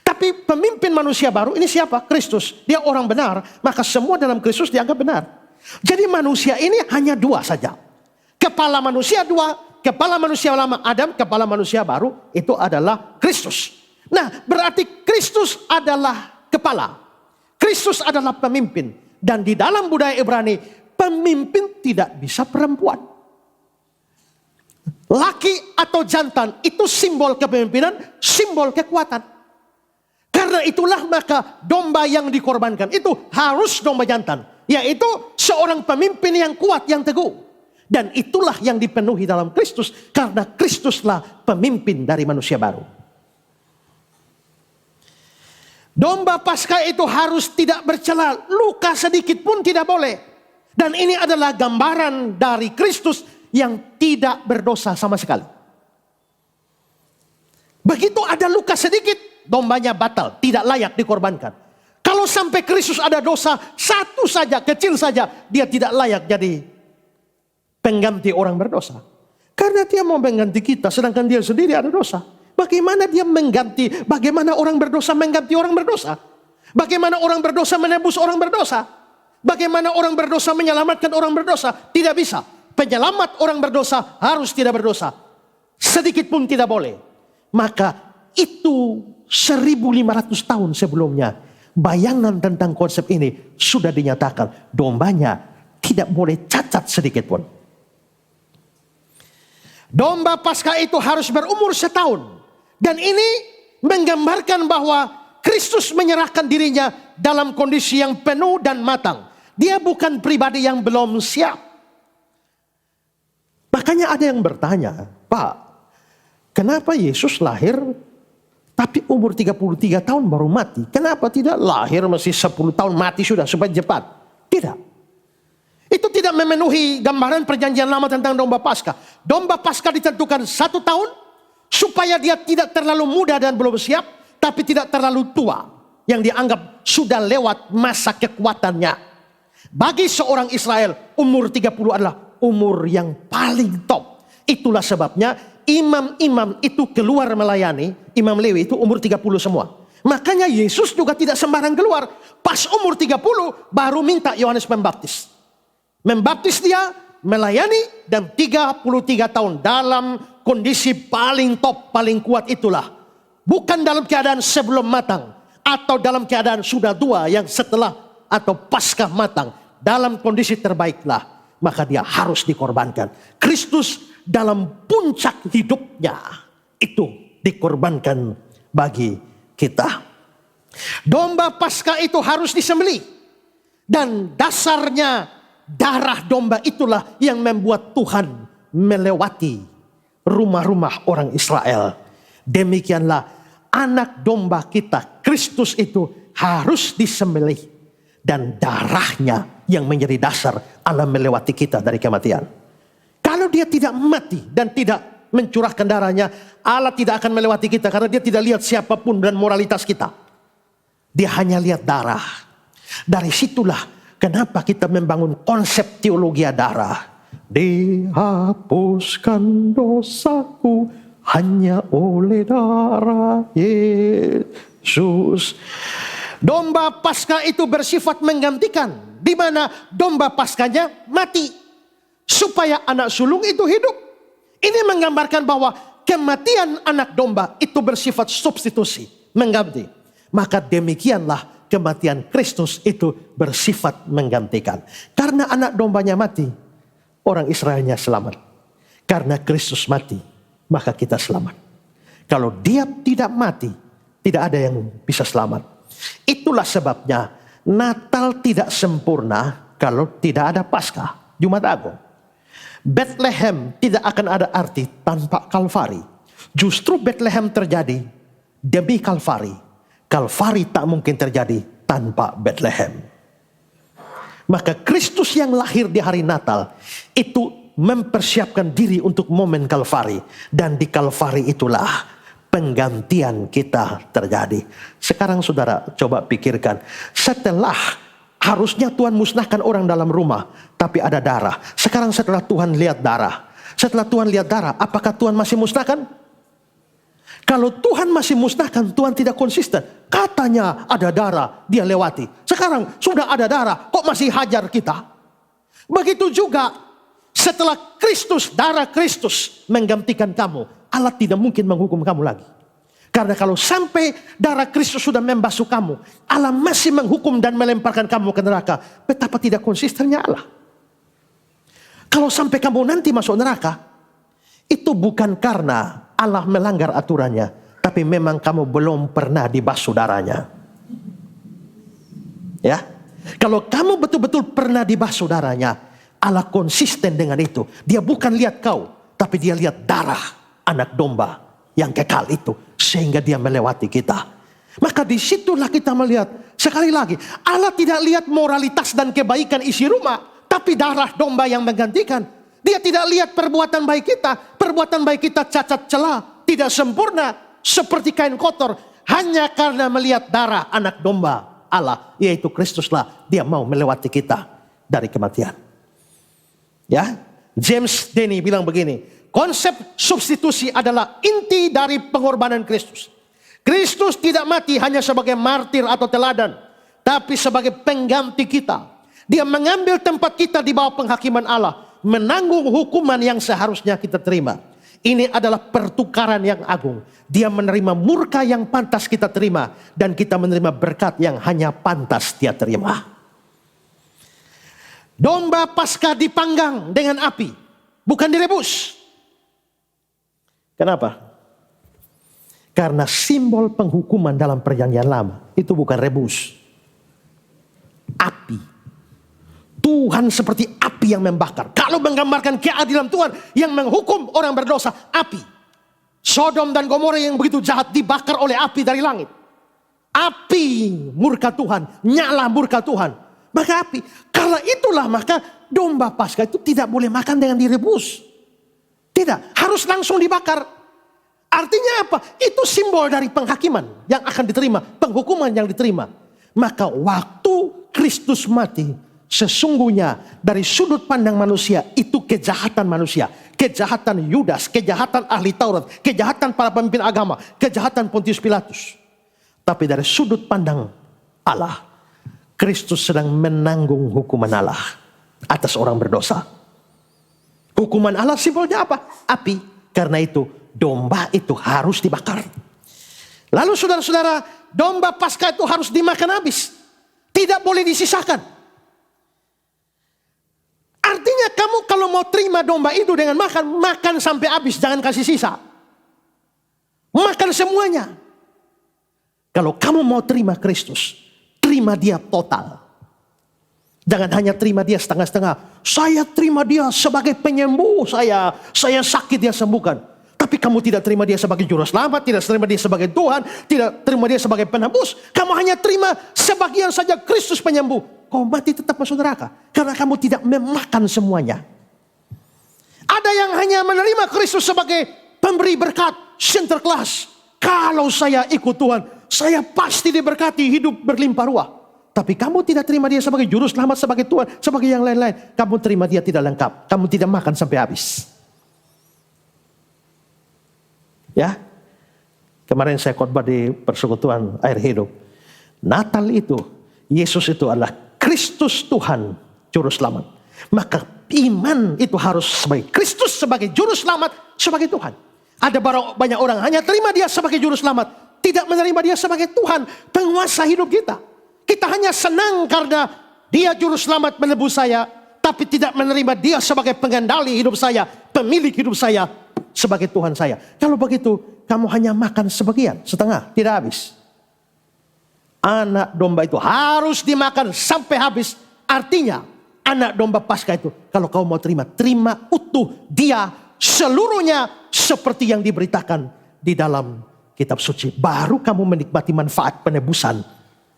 Tapi pemimpin manusia baru ini siapa? Kristus. Dia orang benar, maka semua dalam Kristus dianggap benar. Jadi manusia ini hanya dua saja. Kepala manusia dua, kepala manusia lama Adam, kepala manusia baru itu adalah Kristus. Nah, berarti Kristus adalah kepala. Kristus adalah pemimpin. Dan di dalam budaya Ibrani, pemimpin tidak bisa perempuan. Laki atau jantan itu simbol kepemimpinan, simbol kekuatan. Karena itulah maka domba yang dikorbankan itu harus domba jantan. Yaitu seorang pemimpin yang kuat, yang teguh. Dan itulah yang dipenuhi dalam Kristus. Karena Kristuslah pemimpin dari manusia baru. Domba Paskah itu harus tidak bercela, luka sedikit pun tidak boleh. Dan ini adalah gambaran dari Kristus yang tidak berdosa sama sekali. Begitu ada luka sedikit, dombanya batal, tidak layak dikorbankan. Kalau sampai Kristus ada dosa satu saja, kecil saja, dia tidak layak jadi pengganti orang berdosa. Karena dia mau mengganti kita, sedangkan dia sendiri ada dosa. Bagaimana dia mengganti, bagaimana orang berdosa mengganti orang berdosa? Bagaimana orang berdosa menebus orang berdosa? Bagaimana orang berdosa menyelamatkan orang berdosa? Tidak bisa. Penyelamat orang berdosa harus tidak berdosa. Sedikit pun tidak boleh. Maka itu 1500 tahun sebelumnya, bayangan tentang konsep ini sudah dinyatakan. Dombanya tidak boleh cacat sedikit pun. Domba Paskah itu harus berumur setahun. Dan ini menggambarkan bahwa Kristus menyerahkan dirinya dalam kondisi yang penuh dan matang. Dia bukan pribadi yang belum siap. Makanya ada yang bertanya, Pak, kenapa Yesus lahir tapi umur 33 tahun baru mati? Kenapa tidak lahir masih 10 tahun mati sudah supaya cepat? Tidak. Itu tidak memenuhi gambaran perjanjian lama tentang domba Paskah. Domba Paskah ditentukan 1 tahun supaya dia tidak terlalu muda dan belum siap, tapi tidak terlalu tua yang dianggap sudah lewat masa kekuatannya. Bagi seorang Israel, umur 30 adalah umur yang paling top. Itulah sebabnya imam-imam itu keluar melayani, Imam Lewi itu umur 30 semua. Makanya Yesus juga tidak sembarang keluar. Pas umur 30 baru minta Yohanes membaptis. Membaptis dia, melayani, dan 33 tahun dalam kondisi paling top, paling kuat itulah. Bukan dalam keadaan sebelum matang, atau dalam keadaan sudah tua yang setelah atau pasca matang. Dalam kondisi terbaiklah, maka dia harus dikorbankan. Kristus dalam puncak hidupnya itu dikorbankan bagi kita. Domba Paskah itu harus disembelih. Dan dasarnya darah domba itulah yang membuat Tuhan melewati rumah-rumah orang Israel. Demikianlah anak domba kita, Kristus itu harus disembelih. Dan darahnya yang menjadi dasar Allah melewati kita dari kematian. Kalau dia tidak mati dan tidak mencurahkan darahnya, Allah tidak akan melewati kita karena dia tidak lihat siapapun dan moralitas kita. Dia hanya lihat darah. Dari situlah kenapa kita membangun konsep teologi darah. Dihapuskan dosaku hanya oleh darah Yesus. Domba Paskah itu bersifat menggantikan, di mana domba Paskahnya mati supaya anak sulung itu hidup. Ini menggambarkan bahwa kematian anak domba itu bersifat substitusi, mengganti. Maka demikianlah kematian Kristus itu bersifat menggantikan. Karena anak dombanya mati, orang Israelnya selamat. Karena Kristus mati, maka kita selamat. Kalau dia tidak mati, tidak ada yang bisa selamat. Itulah sebabnya Natal tidak sempurna kalau tidak ada Paskah, Jumat Agung. Bethlehem tidak akan ada arti tanpa Kalvari. Justru Bethlehem terjadi demi Kalvari. Kalvari tak mungkin terjadi tanpa Bethlehem. Maka Kristus yang lahir di hari Natal itu mempersiapkan diri untuk momen Kalvari. Dan di Kalvari itulah penggantian kita terjadi. Sekarang saudara coba pikirkan. Setelah harusnya Tuhan musnahkan orang dalam rumah, tapi ada darah. Sekarang setelah Tuhan lihat darah. Setelah Tuhan lihat darah, apakah Tuhan masih musnahkan? Kalau Tuhan masih musnahkan, Tuhan tidak konsisten. Katanya ada darah, dia lewati. Sekarang sudah ada darah, kok masih hajar kita? Begitu juga setelah Kristus, darah Kristus menggantikan kamu, Allah tidak mungkin menghukum kamu lagi. Karena kalau sampai darah Kristus sudah membasuh kamu, Allah masih menghukum dan melemparkan kamu ke neraka. Betapa tidak konsistennya Allah. Kalau sampai kamu nanti masuk neraka, itu bukan karena Allah melanggar aturannya, tapi memang kamu belum pernah dibasuh darahnya. Ya, kalau kamu betul-betul pernah dibasuh darahnya, Allah konsisten dengan itu. Dia bukan lihat kau, tapi dia lihat darah anak domba yang kekal itu, sehingga dia melewati kita. Maka disitulah kita melihat, sekali lagi, Allah tidak lihat moralitas dan kebaikan isi rumah, tapi darah domba yang menggantikan. Dia tidak lihat perbuatan baik kita cacat celah, tidak sempurna, seperti kain kotor, hanya karena melihat darah anak domba Allah, yaitu Kristuslah, dia mau melewati kita dari kematian. Ya, James Denny bilang begini, konsep substitusi adalah inti dari pengorbanan Kristus. Kristus tidak mati hanya sebagai martir atau teladan, tapi sebagai pengganti kita. Dia mengambil tempat kita di bawah penghakiman Allah, menanggung hukuman yang seharusnya kita terima. Ini adalah pertukaran yang agung. Dia menerima murka yang pantas kita terima, dan kita menerima berkat yang hanya pantas dia terima. Domba Paskah dipanggang dengan api, bukan direbus. Kenapa? Karena simbol penghukuman dalam perjanjian lama itu bukan rebus. Api. Tuhan seperti api yang membakar. Kalau menggambarkan keadilan Tuhan yang menghukum orang berdosa, api. Sodom dan Gomora yang begitu jahat dibakar oleh api dari langit. Api murka Tuhan, nyala murka Tuhan. Maka api. Karena itulah maka domba Paskah itu tidak boleh makan dengan direbus. Tidak, harus langsung dibakar. Artinya apa? Itu simbol dari penghakiman yang akan diterima, penghukuman yang diterima. Maka waktu Kristus mati, sesungguhnya dari sudut pandang manusia itu kejahatan manusia, kejahatan Yudas, kejahatan ahli Taurat, kejahatan para pemimpin agama, kejahatan Pontius Pilatus. Tapi dari sudut pandang Allah, Kristus sedang menanggung hukuman Allah atas orang berdosa. Hukuman Allah simbolnya apa? Api. Karena itu domba itu harus dibakar. Lalu saudara-saudara, domba Paskah itu harus dimakan habis, tidak boleh disisakan. Artinya kamu kalau mau terima domba itu dengan makan sampai habis, jangan kasih sisa. Makan semuanya. Kalau kamu mau terima Kristus, terima dia total. Jangan hanya terima dia setengah-setengah. Saya terima dia sebagai penyembuh saya sakit dia sembuhkan. Tapi kamu tidak terima dia sebagai juru selamat, tidak terima dia sebagai Tuhan, tidak terima dia sebagai penebus. Kamu hanya terima sebagian saja Kristus penyembuh. Kau mati tetap masuk neraka. Karena kamu tidak memakan semuanya. Ada yang yang hanya menerima Kristus sebagai pemberi berkat, sinterklas. Kalau saya ikut Tuhan, saya pasti diberkati, hidup berlimpah ruah. Tapi kamu tidak terima dia sebagai juru selamat, sebagai Tuhan, sebagai yang lain-lain. Kamu terima dia tidak lengkap. Kamu tidak makan sampai habis. Ya, kemarin saya khotbah di Persekutuan Air Hidup. Natal itu, Yesus itu adalah Kristus Tuhan, juru selamat. Maka iman itu harus sebagai Kristus sebagai juru selamat, sebagai Tuhan. Ada banyak orang hanya terima dia sebagai juru selamat, tidak menerima dia sebagai Tuhan, penguasa hidup kita. Kita hanya senang karena dia juru selamat menebus saya, tapi tidak menerima dia sebagai pengendali hidup saya, pemilik hidup saya, sebagai Tuhan saya. Kalau begitu, kamu hanya makan sebagian, setengah, tidak habis. Anak domba itu harus dimakan sampai habis. Artinya, anak domba Paskah itu, kalau kau mau terima utuh dia seluruhnya seperti yang diberitakan di dalam kitab suci. Baru kamu menikmati manfaat penebusan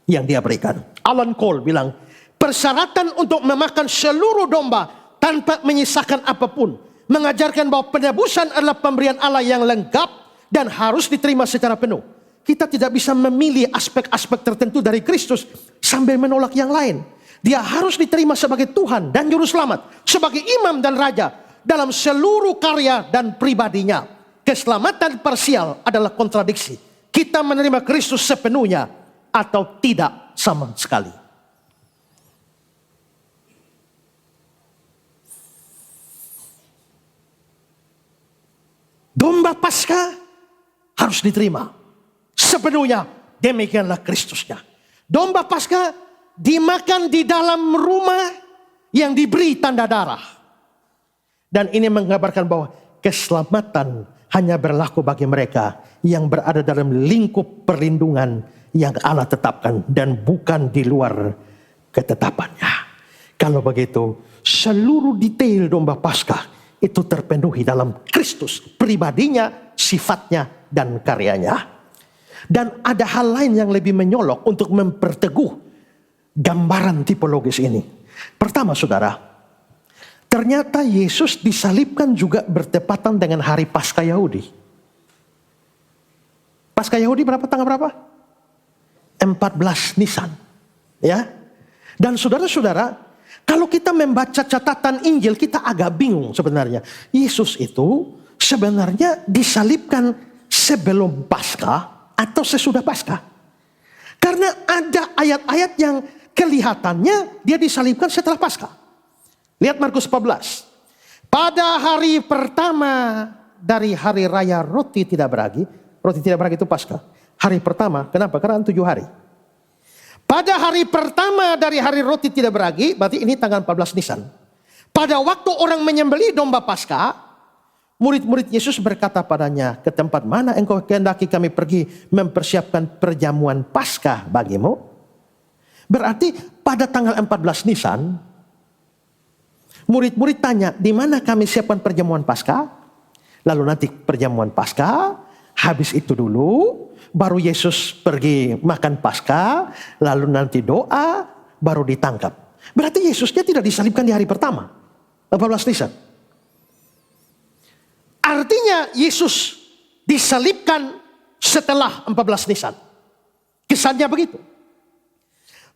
yang dia berikan. Alan Cole bilang, persyaratan untuk memakan seluruh domba tanpa menyisakan apapun mengajarkan bahwa penebusan adalah pemberian Allah yang lengkap dan harus diterima secara penuh. Kita tidak bisa memilih aspek-aspek tertentu dari Kristus sambil menolak yang lain. Dia harus diterima sebagai Tuhan dan Juru Selamat, sebagai imam dan raja dalam seluruh karya dan pribadinya. Keselamatan parsial adalah kontradiksi. Kita menerima Kristus sepenuhnya atau tidak sama sekali. Domba Paskah harus diterima sepenuhnya, demikianlah Kristusnya. Domba Paskah dimakan di dalam rumah yang diberi tanda darah. Dan ini menggambarkan bahwa keselamatan hanya berlaku bagi mereka yang berada dalam lingkup perlindungan yang Allah tetapkan dan bukan di luar ketetapannya. Kalau begitu, seluruh detail domba Paskah itu terpenuhi dalam Kristus, pribadinya, sifatnya, dan karyanya. Dan ada hal lain yang lebih menyolok untuk memperteguh gambaran tipologis ini. Pertama, saudara, ternyata Yesus disalibkan juga bertepatan dengan hari Paskah Yahudi. Paskah Yahudi berapa, tanggal berapa? 14 Nisan. Ya. Dan saudara-saudara, kalau kita membaca catatan Injil, kita agak bingung sebenarnya. Yesus itu sebenarnya disalibkan sebelum Paskah atau sesudah Paskah. Karena ada ayat-ayat yang kelihatannya dia disalibkan setelah Paskah. Lihat Markus 14. Pada hari pertama dari hari raya roti tidak beragi itu Paskah. Hari pertama, kenapa? Karena 7 hari. Pada hari pertama dari hari roti tidak beragi, berarti ini tanggal 14 Nisan. Pada waktu orang menyembelih domba Paskah, murid-murid Yesus berkata padanya, ke tempat mana engkau kehendaki kami pergi mempersiapkan perjamuan Paskah bagimu? Berarti pada tanggal 14 Nisan, murid-murid tanya, di mana kami siapkan perjamuan Paskah? Lalu nanti perjamuan Paskah, habis itu dulu, baru Yesus pergi makan Paskah, lalu nanti doa, baru ditangkap. Berarti Yesusnya tidak disalibkan di hari pertama, 14 Nisan. Artinya Yesus disalibkan setelah 14 Nisan. Kesannya begitu.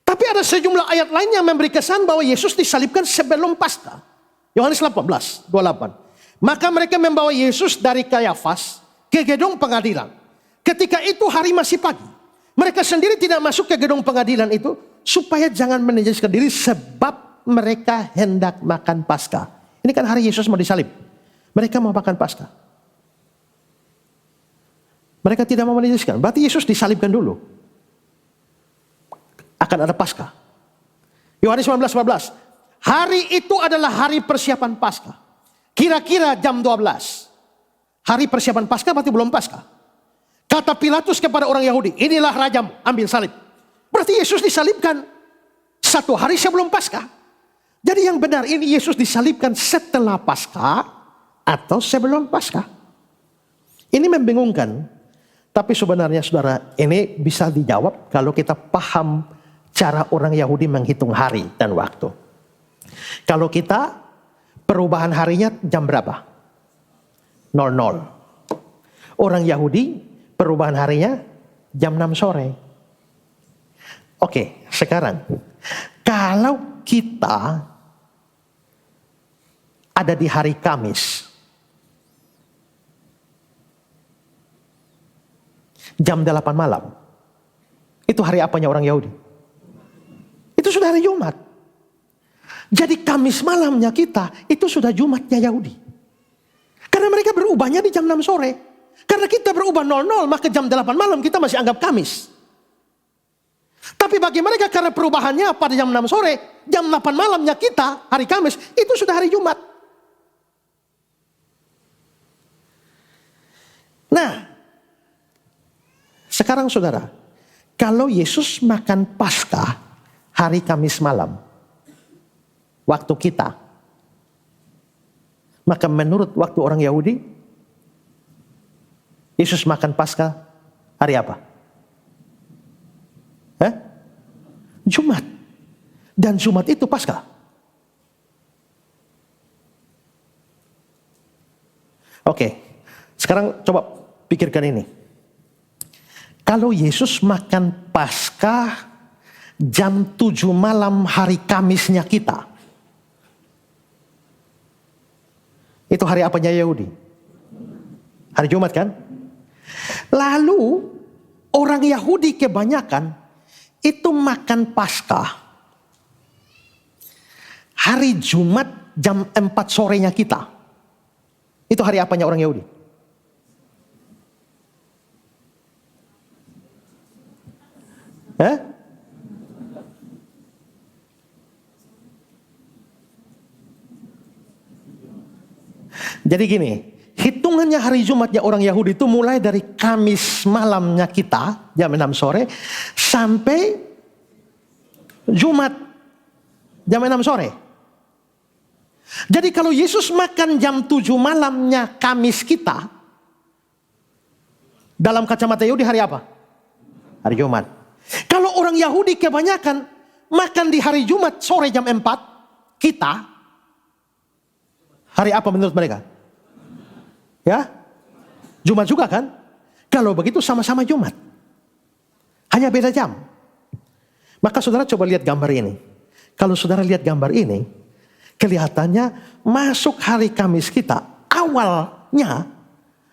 Tapi ada sejumlah ayat lain yang memberi kesan bahwa Yesus disalibkan sebelum Paskah. Yohanes 18, 28. Maka mereka membawa Yesus dari Kayafas ke gedung pengadilan. Ketika itu hari masih pagi. Mereka sendiri tidak masuk ke gedung pengadilan itu supaya jangan menajiskan diri sebab mereka hendak makan Paskah. Ini kan hari Yesus mau disalib. Mereka mau makan Paskah. Mereka tidak mau menajiskan. Berarti Yesus disalibkan dulu. Akan ada Paskah. Yohanes 19:14. Hari itu adalah hari persiapan Paskah. Kira-kira jam 12. Hari persiapan Paskah berarti belum Paskah. Kata Pilatus kepada orang Yahudi, inilah rajamu, ambil salib. Berarti Yesus disalibkan 1 hari sebelum Paskah. Jadi yang benar ini Yesus disalibkan setelah Paskah atau sebelum Paskah. Ini membingungkan. Tapi sebenarnya saudara, ini bisa dijawab kalau kita paham cara orang Yahudi menghitung hari dan waktu. Kalau kita perubahan harinya jam berapa? Orang Yahudi perubahan harinya jam 6 sore. Oke, sekarang kalau kita ada di hari Kamis jam 8 malam, itu hari apanya orang Yahudi? Itu sudah hari Jumat. Jadi Kamis malamnya kita itu sudah Jumatnya Yahudi. Karena mereka berubahnya di jam 6 sore. Karena kita berubah 00, maka jam 8 malam kita masih anggap Kamis. Tapi bagi mereka karena perubahannya pada jam 6 sore, jam 8 malamnya kita, hari Kamis, itu sudah hari Jumat. Nah, sekarang saudara, kalau Yesus makan Paskah hari Kamis malam, waktu kita, maka menurut waktu orang Yahudi, Yesus makan Paskah hari apa? Jumat. Dan Jumat itu Paskah. Oke, sekarang coba pikirkan ini. Kalau Yesus makan Paskah jam 7 malam hari Kamisnya kita, itu hari apanya Yahudi? Hari Jumat kan? Lalu orang Yahudi kebanyakan itu makan Paskah hari Jumat jam 4 sorenya kita. Itu hari apanya orang Yahudi? Jadi gini, hitungannya hari Jumatnya orang Yahudi itu mulai dari Kamis malamnya kita, jam 6 sore, sampai Jumat, jam 6 sore. Jadi kalau Yesus makan jam 7 malamnya Kamis kita, dalam kacamata Yahudi hari apa? Hari Jumat. Kalau orang Yahudi kebanyakan makan di hari Jumat sore jam 4, kita, hari apa menurut mereka? Ya, Jumat juga kan? Kalau begitu sama-sama Jumat. Hanya beda jam. Maka saudara coba lihat gambar ini. Kalau saudara lihat gambar ini, kelihatannya masuk hari Kamis kita, awalnya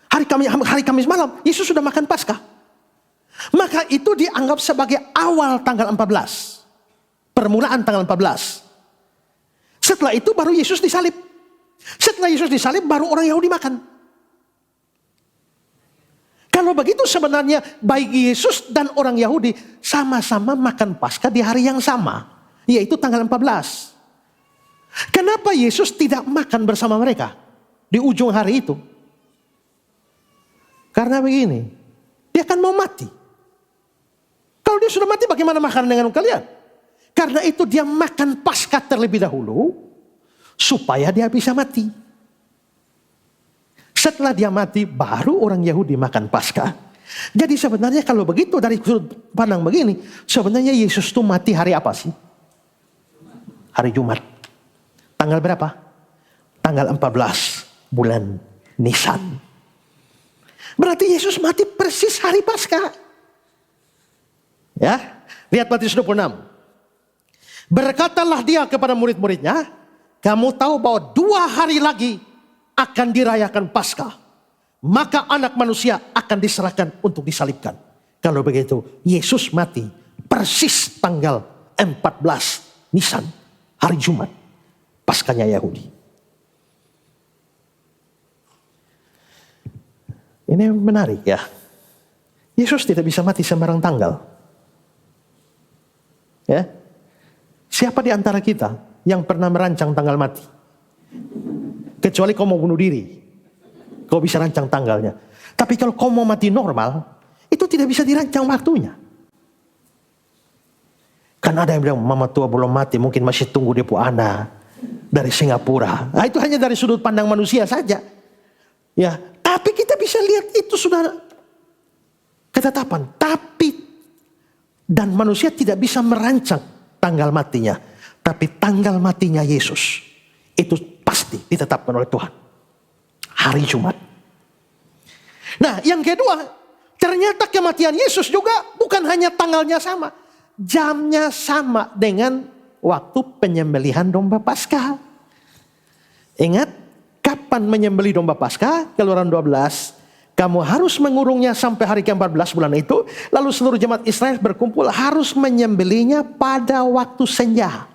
hari Kamis malam, Yesus sudah makan Paskah. Maka itu dianggap sebagai awal tanggal 14. Permulaan tanggal 14. Setelah itu baru Yesus disalib. Setelah Yesus disalib baru orang Yahudi makan. Kalau begitu sebenarnya baik Yesus dan orang Yahudi sama-sama makan Paskah di hari yang sama, yaitu tanggal 14. Kenapa Yesus tidak makan bersama mereka di ujung hari itu? Karena begini, dia akan mau mati. Kalau dia sudah mati bagaimana makan dengan kalian? Karena itu dia makan Paskah terlebih dahulu supaya dia bisa mati. Setelah dia mati, baru orang Yahudi makan Paskah. Jadi sebenarnya kalau begitu dari sudut pandang begini, sebenarnya Yesus itu mati hari apa sih? Hari Jumat. Tanggal berapa? Tanggal 14 bulan Nisan. Berarti Yesus mati persis hari Paskah. Ya, lihat Matius 26. Berkatalah dia kepada murid-muridnya, kamu tahu bahwa 2 hari lagi akan dirayakan Paskah. Maka anak manusia akan diserahkan untuk disalibkan. Kalau begitu, Yesus mati persis tanggal 14 Nisan, hari Jumat, Paskahnya Yahudi. Ini menarik ya. Yesus tidak bisa mati sembarang tanggal. Ya. Siapa di antara kita yang pernah merancang tanggal mati? Kecuali kau mau bunuh diri, kau bisa rancang tanggalnya. Tapi kalau kau mau mati normal, itu tidak bisa dirancang waktunya. Kan ada yang bilang, mama tua belum mati, mungkin masih tunggu dia anak dari Singapura. Nah, itu hanya dari sudut pandang manusia saja. Ya, tapi kita bisa lihat itu sudah ketetapan. Dan manusia tidak bisa merancang tanggal matinya. Tapi tanggal matinya Yesus itu pasti ditetapkan oleh Tuhan. Hari Jumat. Nah, yang kedua, ternyata kematian Yesus juga bukan hanya tanggalnya sama, jamnya sama dengan waktu penyembelihan domba Paskah. Ingat, kapan menyembelih domba Paskah? Keluaran 12. Kamu harus mengurungnya sampai hari ke-14 bulan itu. Lalu seluruh jemaat Israel berkumpul harus menyembelihnya pada waktu senja.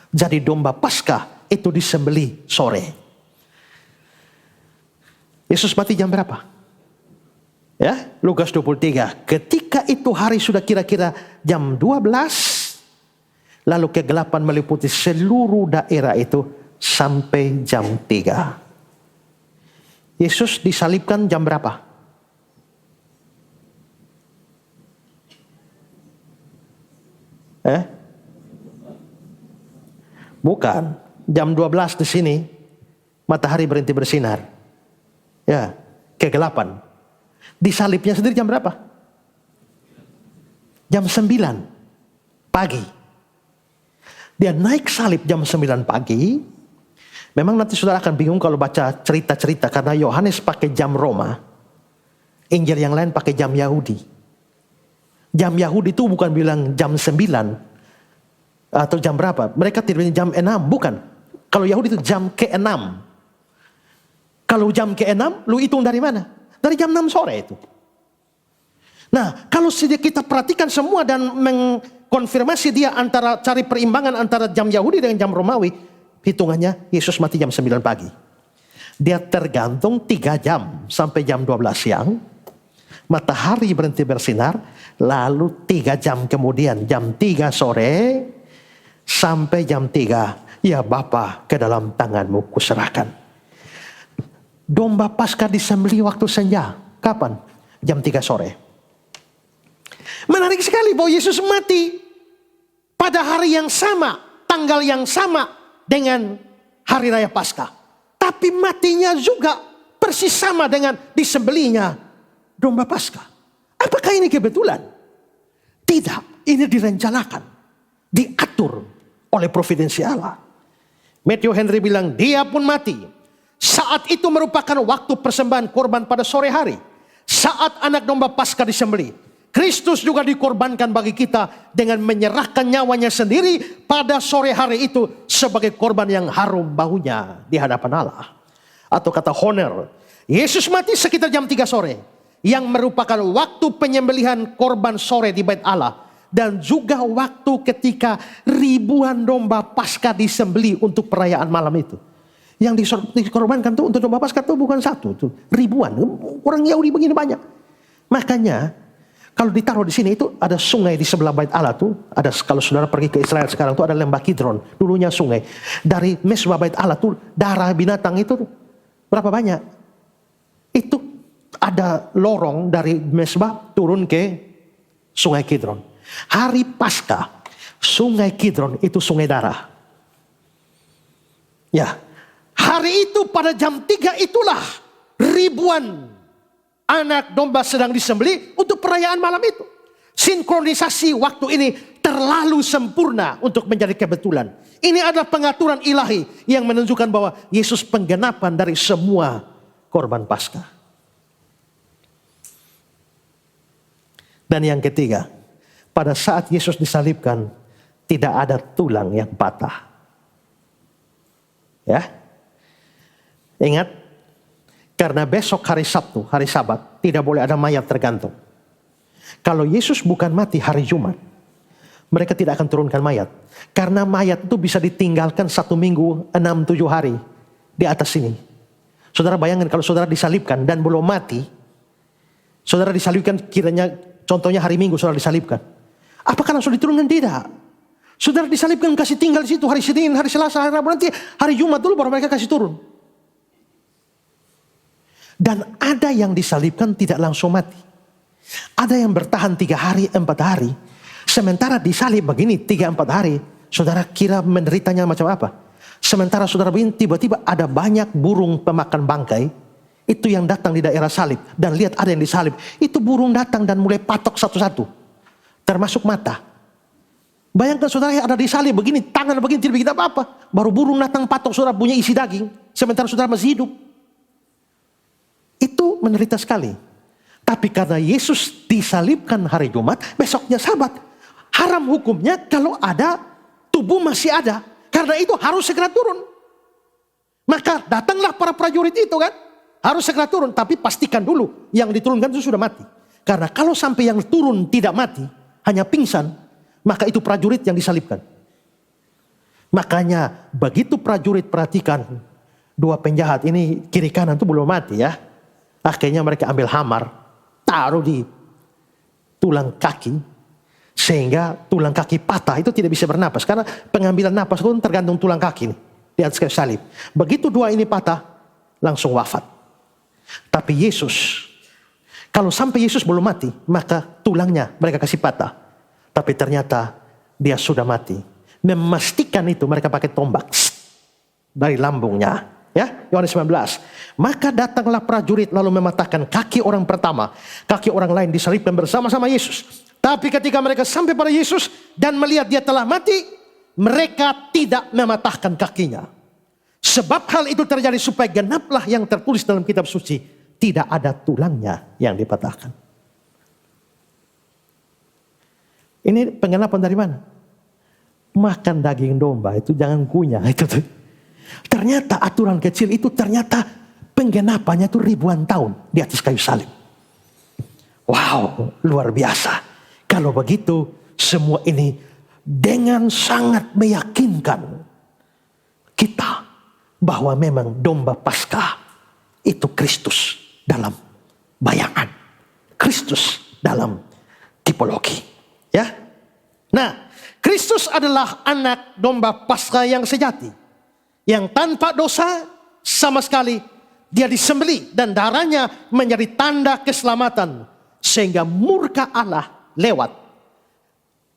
Jadi domba Paskah itu disembelih sore. Yesus mati jam berapa? Ya, Lukas 23. Ketika itu hari sudah kira-kira jam 12. Lalu kegelapan meliputi seluruh daerah itu sampai jam 3. Yesus disalibkan jam berapa? Bukan. Jam 12 di sini matahari berhenti bersinar. Ya, kegelapan. Disalibnya sendiri jam berapa? Jam 9 pagi. Dia naik salib jam 9 pagi. Memang nanti saudara akan bingung kalau baca cerita-cerita, karena Yohanes pakai jam Roma. Injil yang lain pakai jam Yahudi. Jam Yahudi itu bukan bilang jam 9 atau jam berapa. Mereka tidak bilang jam 6, bukan. Kalau Yahudi itu jam ke-6. Kalau jam ke-6, lu hitung dari mana? Dari jam 6 sore itu. Nah, kalau kita perhatikan semua dan mengkonfirmasi dia antara cari perimbangan antara jam Yahudi dengan jam Romawi, hitungannya Yesus mati jam 9 pagi. Dia tergantung 3 jam sampai jam 12 siang. Matahari berhenti bersinar. Lalu 3 jam kemudian jam 3 sore sampai jam 3. Ya Bapa, ke dalam tanganmu kuserahkan. Domba Paskah disembelih waktu senja. Kapan? Jam 3 sore. Menarik sekali bahwa Yesus mati pada hari yang sama, tanggal yang sama dengan hari raya Paskah. Tapi matinya juga persis sama dengan disembelihnya domba Paskah. Apakah ini kebetulan? Tidak, ini direncanakan, diatur oleh providensi Allah. Matthew Henry bilang, dia pun mati. Saat itu merupakan waktu persembahan korban pada sore hari. Saat anak domba Paskah disembelih, Kristus juga dikorbankan bagi kita dengan menyerahkan nyawanya sendiri pada sore hari itu sebagai korban yang harum baunya di hadapan Allah. Atau kata Horner, Yesus mati sekitar jam 3 sore yang merupakan waktu penyembelihan korban sore di bait Allah. Dan juga waktu ketika ribuan domba Paskah disembelih untuk perayaan malam itu. Yang dikorbankan tuh untuk domba Paskah tuh bukan satu, tuh ribuan. Orang Yahudi begini banyak. Makanya kalau ditaruh di sini itu ada sungai di sebelah bait Allah tuh. Ada, kalau saudara pergi ke Israel sekarang tuh ada lembah Kidron. Dulunya sungai. Dari mesbah bait Allah tuh darah binatang itu berapa banyak? Itu ada lorong dari mesbah turun ke sungai Kidron. Hari Paskah sungai Kidron itu sungai darah. Ya, hari itu pada jam 3 itulah ribuan anak domba sedang disembelih untuk perayaan malam itu. Sinkronisasi waktu ini terlalu sempurna untuk menjadi kebetulan. Ini adalah pengaturan ilahi yang menunjukkan bahwa Yesus penggenapan dari semua korban Paskah. Dan yang ketiga, pada saat Yesus disalibkan tidak ada tulang yang patah. Ya. Ingat, karena besok hari Sabtu, hari Sabat, tidak boleh ada mayat tergantung. Kalau Yesus bukan mati hari Jumat, mereka tidak akan turunkan mayat. Karena mayat itu bisa ditinggalkan 1 minggu, 6-7 hari di atas sini. Saudara bayangkan kalau saudara disalibkan dan belum mati, saudara disalibkan kiranya contohnya hari Minggu saudara disalibkan. Apakah langsung diturunkan? Tidak. Saudara disalibkan kasih tinggal di situ hari Senin, hari Selasa, hari Rabu, nanti hari Jumat dulu baru mereka kasih turun. Dan ada yang disalibkan tidak langsung mati. Ada yang bertahan 3 hari, 4 hari. Sementara disalib begini 3-4 hari. Saudara kira menderitanya macam apa? Sementara saudara begini tiba-tiba ada banyak burung pemakan bangkai. Itu yang datang di daerah salib. Dan lihat ada yang disalib. Itu burung datang dan mulai patok satu-satu. Termasuk mata. Bayangkan saudara ada disalib begini. Tangan begini tidak begitu apa-apa. Baru burung datang patok saudara punya isi daging. Sementara saudara masih hidup. Itu itu menderita sekali. Tapi karena Yesus disalibkan hari Jumat, besoknya Sabat. Haram hukumnya kalau ada, tubuh masih ada. Karena itu harus segera turun. Maka datanglah para prajurit itu kan. Harus segera turun, tapi pastikan dulu yang diturunkan itu sudah mati. Karena kalau sampai yang turun tidak mati, hanya pingsan, maka itu prajurit yang disalibkan. Makanya begitu prajurit perhatikan, dua penjahat ini kiri kanan itu belum mati ya. Akhirnya mereka ambil hamar, taruh di tulang kaki, sehingga tulang kaki patah itu tidak bisa bernapas. Karena pengambilan napas itu tergantung tulang kaki nih, di atas kayu salib. Begitu dua ini patah, langsung wafat. Tapi Yesus, kalau sampai Yesus belum mati, maka tulangnya mereka kasih patah. Tapi ternyata dia sudah mati. Memastikan itu mereka pakai tombak dari lambungnya. Ya, Yohanes 19. Maka datanglah prajurit lalu mematahkan kaki orang pertama. Kaki orang lain disalibkan bersama-sama Yesus. Tapi ketika mereka sampai pada Yesus dan melihat dia telah mati, mereka tidak mematahkan kakinya. Sebab hal itu terjadi supaya genaplah yang tertulis dalam kitab suci. Tidak ada tulangnya yang dipatahkan. Ini penggenapan dari mana? Makan daging domba itu jangan kunyah itu tuh. Ternyata aturan kecil itu ternyata penggenapannya itu ribuan tahun di atas kayu salib. Wow, luar biasa. Kalau begitu semua ini dengan sangat meyakinkan kita bahwa memang domba Paskah itu Kristus dalam bayangan. Kristus dalam tipologi. Ya. Nah, Kristus adalah anak domba Paskah yang sejati. Yang tanpa dosa sama sekali. Dia disembelih dan darahnya menjadi tanda keselamatan. Sehingga murka Allah lewat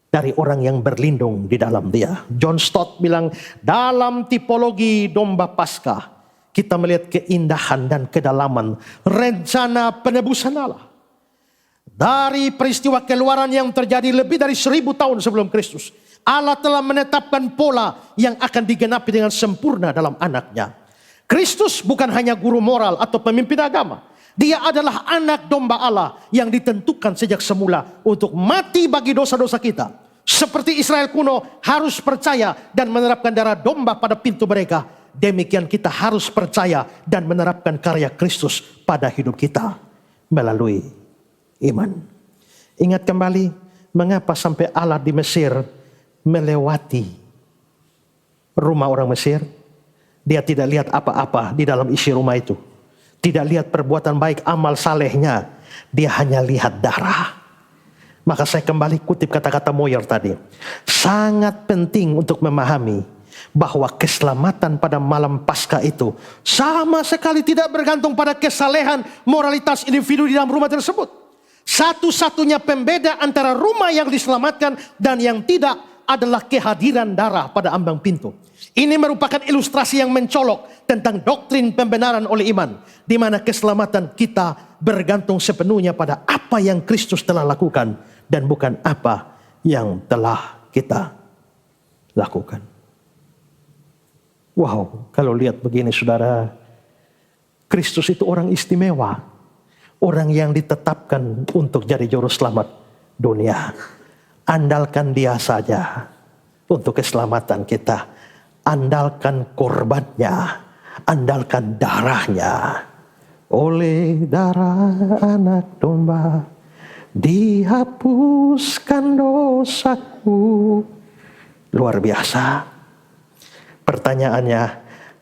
dari orang yang berlindung di dalam dia. John Stott bilang, dalam tipologi domba Paskah, kita melihat keindahan dan kedalaman rencana penebusan Allah. Dari peristiwa keluaran yang terjadi lebih dari 1000 tahun sebelum Kristus, Allah telah menetapkan pola yang akan digenapi dengan sempurna dalam anaknya. Kristus bukan hanya guru moral atau pemimpin agama. Dia adalah anak domba Allah yang ditentukan sejak semula untuk mati bagi dosa-dosa kita. Seperti Israel kuno harus percaya dan menerapkan darah domba pada pintu mereka. Demikian kita harus percaya dan menerapkan karya Kristus pada hidup kita melalui iman. Ingat kembali mengapa sampai Allah di Mesir melewati rumah orang Mesir. Dia tidak lihat apa-apa di dalam isi rumah itu. Tidak lihat perbuatan baik amal salehnya. Dia hanya lihat darah. Maka saya kembali kutip kata-kata Moyer tadi. Sangat penting untuk memahami bahwa keselamatan pada malam Paskah itu sama sekali tidak bergantung pada kesalehan moralitas individu di dalam rumah tersebut. Satu-satunya pembeda antara rumah yang diselamatkan dan yang tidak adalah kehadiran darah pada ambang pintu. Ini merupakan ilustrasi yang mencolok tentang doktrin pembenaran oleh iman, di mana keselamatan kita bergantung sepenuhnya pada apa yang Kristus telah lakukan dan bukan apa yang telah kita lakukan. Wow, kalau lihat begini saudara, Kristus itu orang istimewa, orang yang ditetapkan untuk jadi juru selamat dunia. Andalkan dia saja untuk keselamatan kita. Andalkan korbannya, andalkan darahnya. Oleh darah anak domba dihapuskan dosaku. Luar biasa. Pertanyaannya,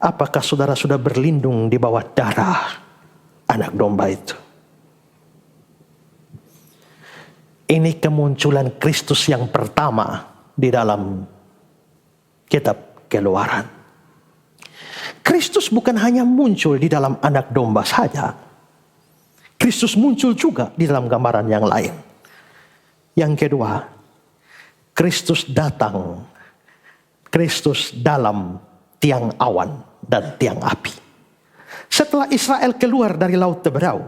apakah saudara sudah berlindung di bawah darah anak domba itu? Ini kemunculan Kristus yang pertama di dalam kitab Keluaran. Kristus bukan hanya muncul di dalam anak domba saja. Kristus muncul juga di dalam gambaran yang lain. Yang kedua, Kristus datang. Kristus dalam tiang awan dan tiang api. Setelah Israel keluar dari Laut Teberau,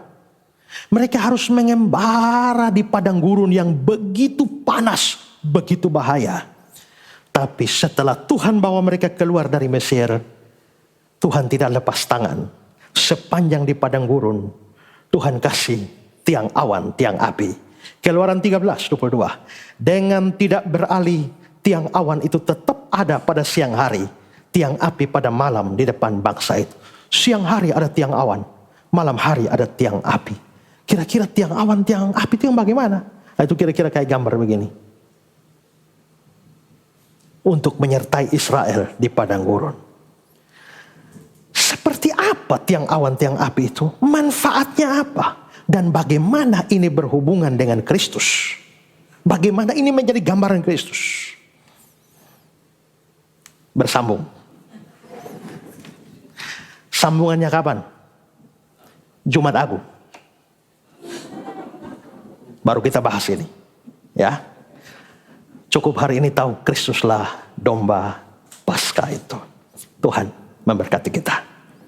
mereka harus mengembara di padang gurun yang begitu panas, begitu bahaya. Tapi setelah Tuhan bawa mereka keluar dari Mesir, Tuhan tidak lepas tangan. Sepanjang di padang gurun, Tuhan kasih tiang awan, tiang api. Keluaran 13:22. Dengan tidak beralih, tiang awan itu tetap ada pada siang hari, tiang api pada malam di depan bangsa itu. Siang hari ada tiang awan, malam hari ada tiang api. Kira-kira tiang awan, tiang api itu yang bagaimana? Nah, itu kira-kira kayak gambar begini. Untuk menyertai Israel di padang gurun. Seperti apa tiang awan, tiang api itu? Manfaatnya apa? Dan bagaimana ini berhubungan dengan Kristus? Bagaimana ini menjadi gambaran Kristus? Bersambung. Sambungannya kapan? Jumat Agung. Baru kita bahas ini. Ya. Cukup hari ini tahu Kristuslah domba Paskah itu. Tuhan memberkati.